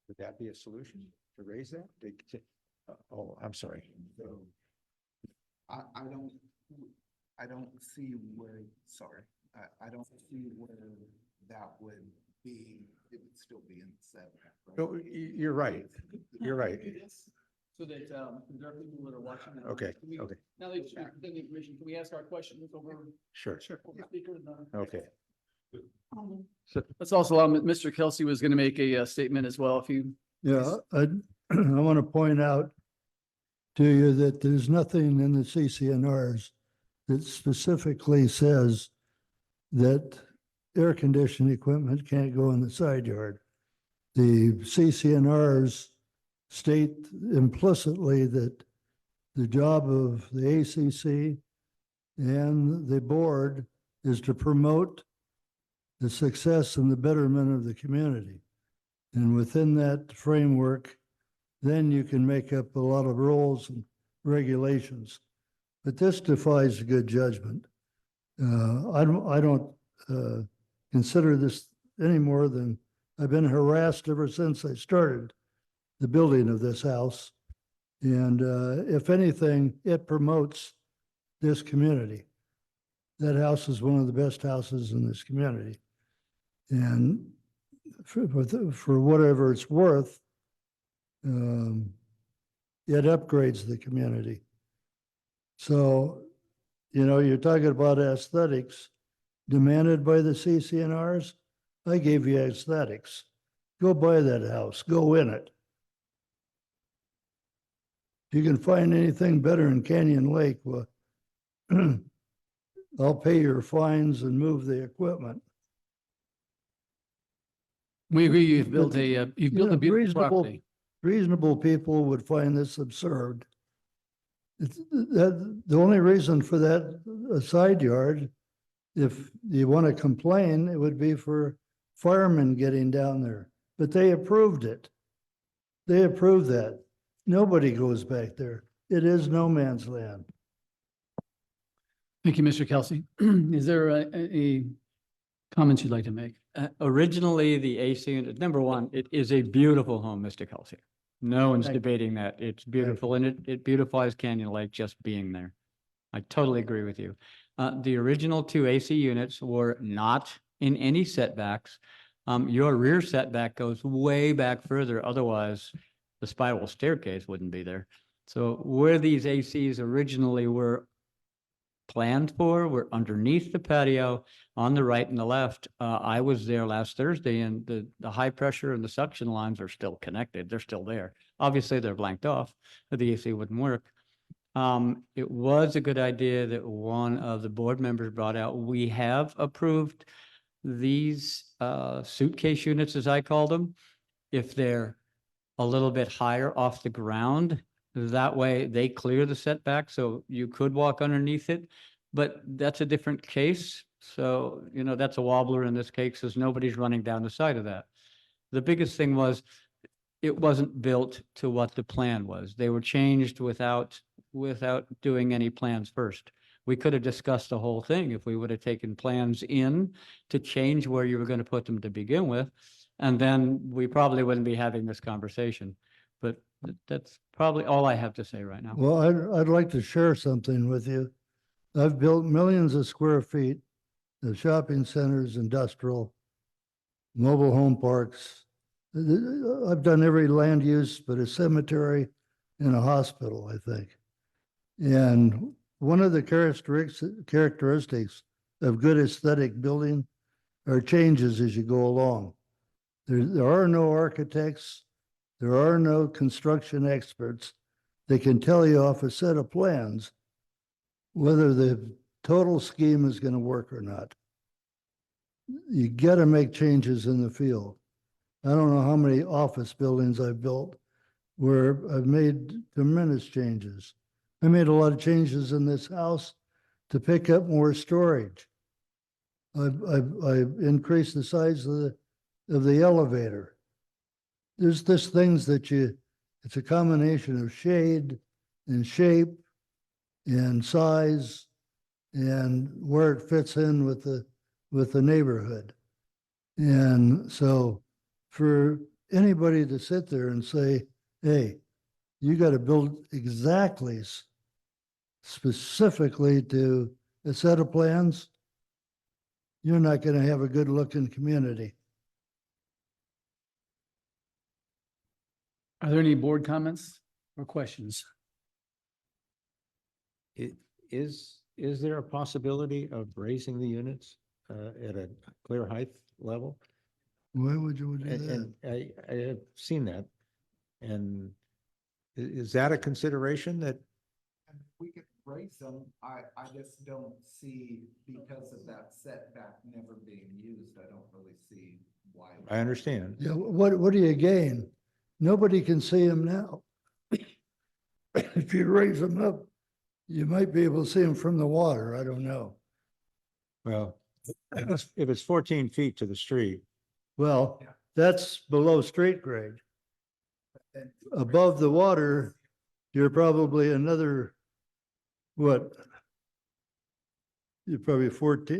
Would that be a solution to raise that? Oh, I'm sorry. I don't see where, sorry, I don't see where that would be, it would still be in the setback. No, you're right. You're right. So that there are people that are watching. that. Okay, Can we- okay. Now that you've done the information, can we ask our questions over? Sure. over speaker? Okay. So let's also allow Mr. Kelsey was going to make a statement as well, if you. Yeah, I want to point out to you that there's nothing in the CCNRs that specifically says that air conditioning equipment can't go in the side yard. The CCNRs state implicitly that the job of the ACC and the board is to promote the success and the betterment of the community. And within that framework, then you can make up a lot of rules and regulations. But this defies good judgment. I don't consider this any more than I've been harassed ever since I started the building of this house. And if anything, it promotes this community. That house is one of the best houses in this community. And for whatever it's worth, it upgrades the community. So, you know, you're talking about aesthetics demanded by the CCNRs. I gave you aesthetics. Go buy that house, go in it. If you can find anything better in Canyon Lake, well, I'll pay your fines and move the equipment. We agree, you've built a beautiful property. Reasonable people would find this absurd. The only reason for that side yard, if you want to complain, it would be for firemen getting down there. But they approved it. They approved that. Nobody goes back there. It is no man's land. Thank you, Mr. Kelsey. Is there any comments you'd like to make? Originally, the AC unit, number one, it is a beautiful home, Mr. Kelsey. No one's debating that. It's beautiful, and it beautifies Canyon Lake just being there. I totally agree with you. The original 2 AC units were not in any setbacks. Your rear setback goes way back further. Otherwise, the spiral staircase wouldn't be there. So where these ACs originally were planned for were underneath the patio on the right and the left. I was there last Thursday and the high pressure and the suction lines are still connected. They're still there. Obviously, they're blanked off, but the AC wouldn't work. It was a good idea that one of the board members brought out. We have approved these suitcase units, as I call them, if they're a little bit higher off the ground. That way they clear the setback, so you could walk underneath it, but that's a different case. So, you know, that's a wobbler in this case, because nobody's running down the side of that. The biggest thing was it wasn't built to what the plan was. They were changed without doing any plans first. We could have discussed the whole thing if we would have taken plans in to change where you were going to put them to begin with. And then we probably wouldn't be having this conversation. But that's probably all I have to say right now. Well, I'd like to share something with you. I've built millions of square feet of shopping centers, industrial, mobile home parks. I've done every land use but a cemetery and a hospital, I think. And one of the characteristics of good aesthetic building are changes as you go along. There are no architects, there are no construction experts that can tell you off a set of plans whether the total scheme is going to work or not. You got to make changes in the field. I don't know how many office buildings I've built where I've made tremendous changes. I made a lot of changes in this house to pick up more storage. I've increased the size of the elevator. There's things that it's a combination of shade and shape and size and where it fits in with the neighborhood. And so for anybody to sit there and say, hey, you got to build exactly specifically to a set of plans, you're not going to have a good looking community. Are there any board comments or questions? Is there a possibility of raising the units at a clear height level? Why would you do that? And I have seen that. And is that a consideration that? We could raise them. I just don't see, because of that setback never being used, I don't really see why. I understand. Yeah, what do you gain? Nobody can see them now. If you raise them up, you might be able to see them from the water. I don't know. Well, if it's 14 feet to the street. Well, that's below street grade. Above the water, you're probably another, what? You're probably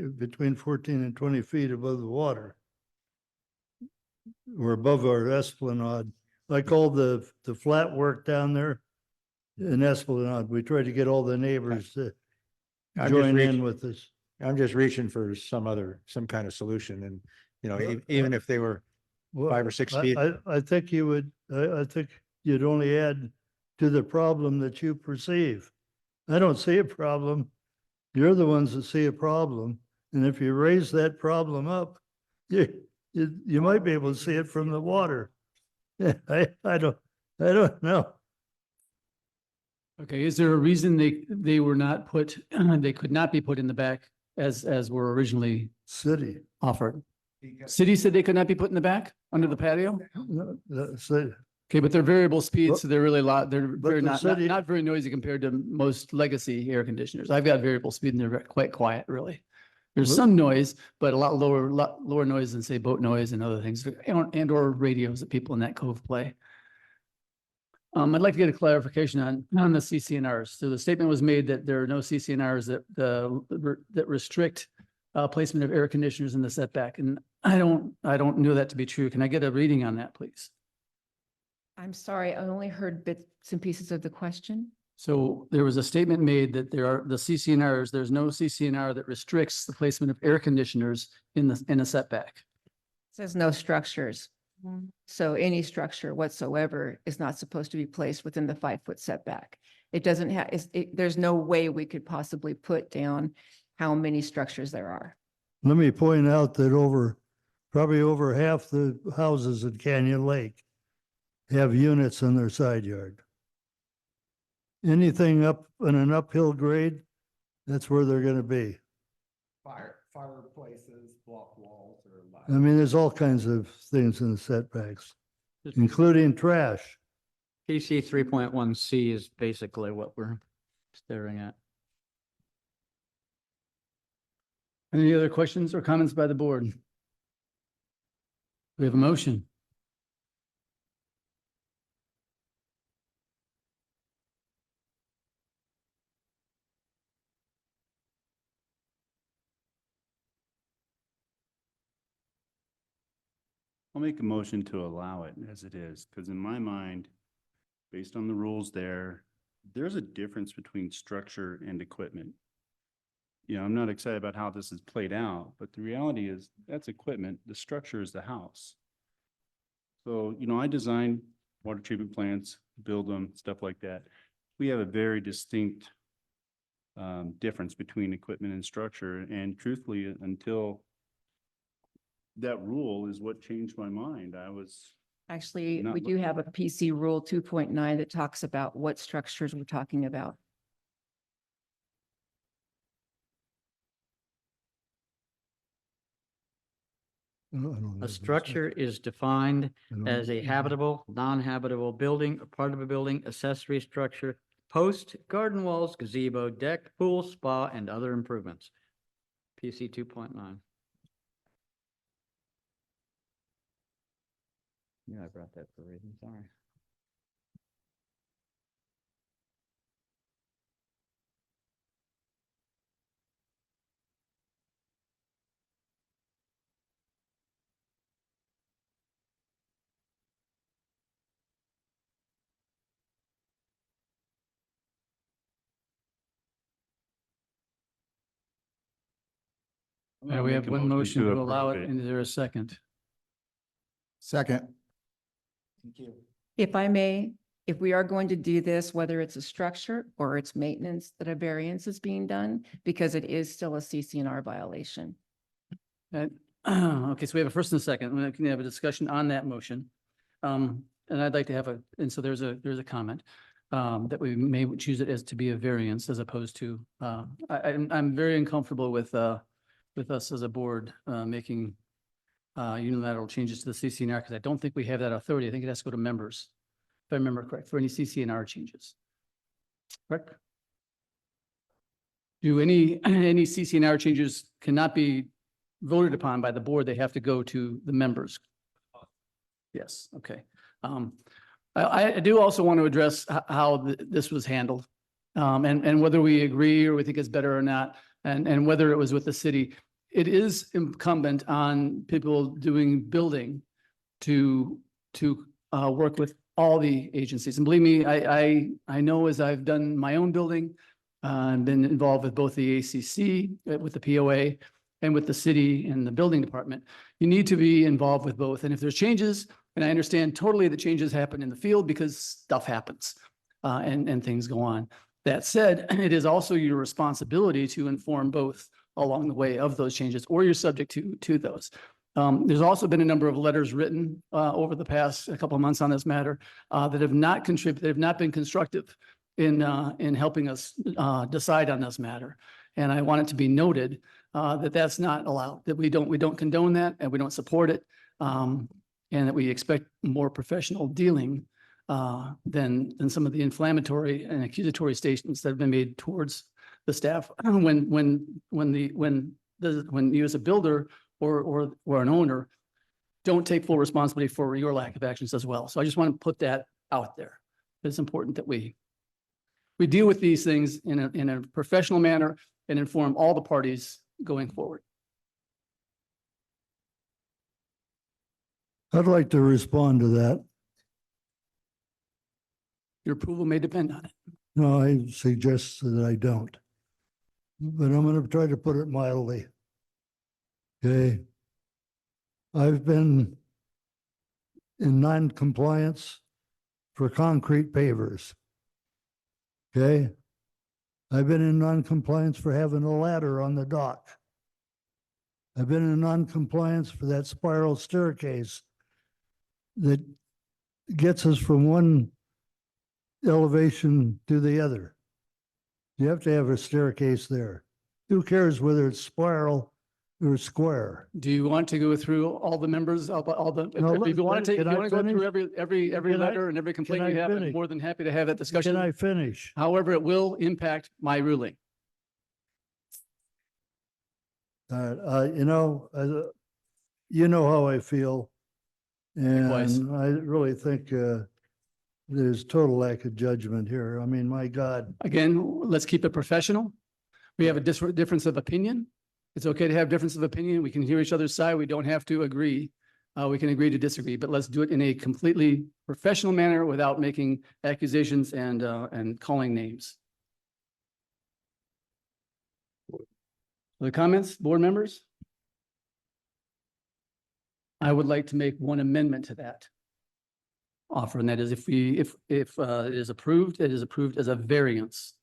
between 14 and 20 feet above the water. We're above our esplanade. Like all the flat work down there in Esplanade, we try to get all the neighbors to join in with us. I'm just reaching for some kind of solution, and, you know, even if they were 5 or 6 feet. I think you would, I think you'd only add to the problem that you perceive. I don't see a problem. You're the ones that see a problem. And if you raise that problem up, you might be able to see it from the water. I don't know. Okay, is there a reason they were not put, they could not be put in the back as were originally City. offered? City said they could not be put in the back under the patio? Okay, but they're variable speeds, so they're really loud. They're very not very noisy compared to most legacy air conditioners. I've got variable speed and they're quite quiet, really. There's some noise, but a lot lower noise than, say, boat noise and other things, and or radios that people in that cove play. I'd like to get a clarification on the CCNRs. So the statement was made that there are no CCNRs that restrict placement of air conditioners in the setback, and I don't know that to be true. Can I get a reading on that, please? I'm sorry, I only heard bits and pieces of the question. So there was a statement made that there's no CCNR that restricts the placement of air conditioners in a setback. Says no structures. So any structure whatsoever is not supposed to be placed within the 5-foot setback. It doesn't have, there's no way we could possibly put down how many structures there are. Let me point out that probably over half the houses at Canyon Lake have units in their side yard. Anything up in an uphill grade, that's where they're gonna be. Fireplaces, block walls, or. I mean, there's all kinds of things in the setbacks, including trash. PC 3.1C is basically what we're staring at. Any other questions or comments by the board? We have a motion. I'll make a motion to allow it as it is, because in my mind, based on the rules there, there's a difference between structure and equipment. You know, I'm not excited about how this is played out, but the reality is that's equipment. The structure is the house. So, you know, I design water treatment plants, build them, stuff like that. We have a very distinct difference between equipment and structure. And truthfully, until that rule is what changed my mind. I was Actually, not we do have a PC Rule 2.9 that talks about what structures we're talking about. A structure is defined as a habitable, non-habitable building, or part of a building, accessory structure, post, garden walls, gazebo, deck, pool, spa, and other improvements. PC 2.9. Yeah, I brought that for a reason, sorry. We have one motion to allow it. approve And is there a second? Second. Thank you. If I may, if we are going to do this, whether it's a structure or it's maintenance, that a variance is being done because it is still a CCNR violation. Okay, so we have a first and a second. We can have a discussion on that motion. And I'd like to have and so there's a comment that we may choose it as to be a variance as opposed to, I'm very uncomfortable with us as a board making unilateral changes to the CCNR because I don't think we have that authority. I think it has to go to members, if I remember correct, for any CCNR changes. Correct? Do any CCNR changes cannot be voted upon by the board, they have to go to the members. Yes, okay. I do also want to address how this was handled, and whether we agree or we think it's better or not, and whether it was with the city. It is incumbent on people doing building to work with all the agencies. And believe me, I know as I've done my own building, I've been involved with both the ACC, with the POA, and with the city and the building department. You need to be involved with both. And if there's changes, and I understand totally that changes happen in the field because stuff happens and things go on. That said, it is also your responsibility to inform both along the way of those changes, or you're subject to those. There's also been a number of letters written over the past couple of months on this matter that have not contributed, that have not been constructive in helping us decide on this matter. And I want it to be noted that that's not allowed, that we don't condone that and we don't support it, and that we expect more professional dealing than some of the inflammatory and accusatory statements that have been made towards the staff when you as a builder or an owner don't take full responsibility for your lack of actions as well. So I just want to put that out there. It's important that we deal with these things in a professional manner and inform all the parties going forward. I'd like to respond to that. Your approval may depend on it. No, I suggest that I don't. But I'm going to try to put it mildly. Okay. I've been in non-compliance for concrete pavers. Okay? I've been in non-compliance for having a ladder on the dock. I've been in non-compliance for that spiral staircase that gets us from one elevation to the other. You have to have a staircase there. Who cares whether it's spiral or square? Do you want to go through all the members, all the, No, if you want to take, if can you I want to go through finish? every Can I- letter and every complaint can you I have, I'm finish? more than happy to have that Can discussion. I finish? However, it will impact my ruling. You know, you know how I feel. Likewise. And I really think, there's total lack of judgment here. I mean, my God. Again, let's keep it professional. We have a difference of opinion. It's okay to have difference of opinion. We can hear each other's side. We don't have to agree. We can agree to disagree, but let's do it in a completely professional manner without making accusations and calling names. Other comments, board members? I would like to make one amendment to that offer, and that is if it is approved, it is approved as a variance.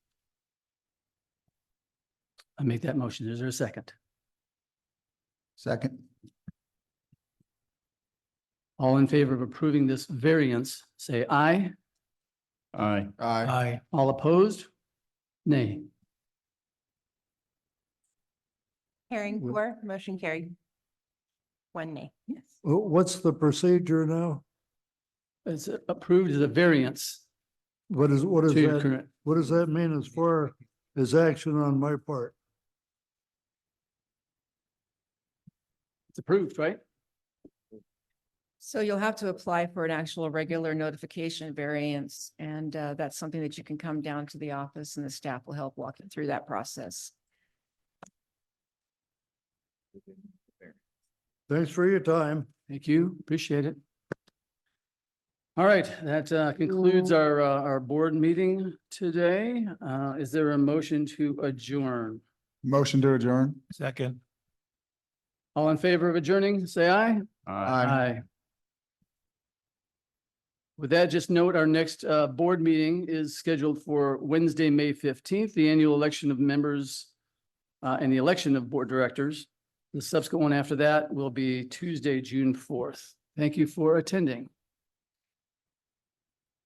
I make that motion. Is there a second? Second. All in favor of approving this variance, say aye. Aye. Aye. All opposed? Nay. Hearing four, motion carried. One nay. Yes. What's the procedure now? It's approved as a variance What is to your that? current. What does that mean as far as action on my part? It's approved, right? So you'll have to apply for an actual regular notification variance, and that's something that you can come down to the office and the staff will help walk you through that process. Thanks for your time. Thank you. Appreciate it. All right, that concludes our board meeting today. Is there a motion to adjourn? Motion to adjourn. Second. All in favor of adjourning, say aye. Aye. With that, just note our next board meeting is scheduled for Wednesday, May 15th, the annual election of members and the election of board directors. The subsequent one after that will be Tuesday, June 4th. Thank you for attending.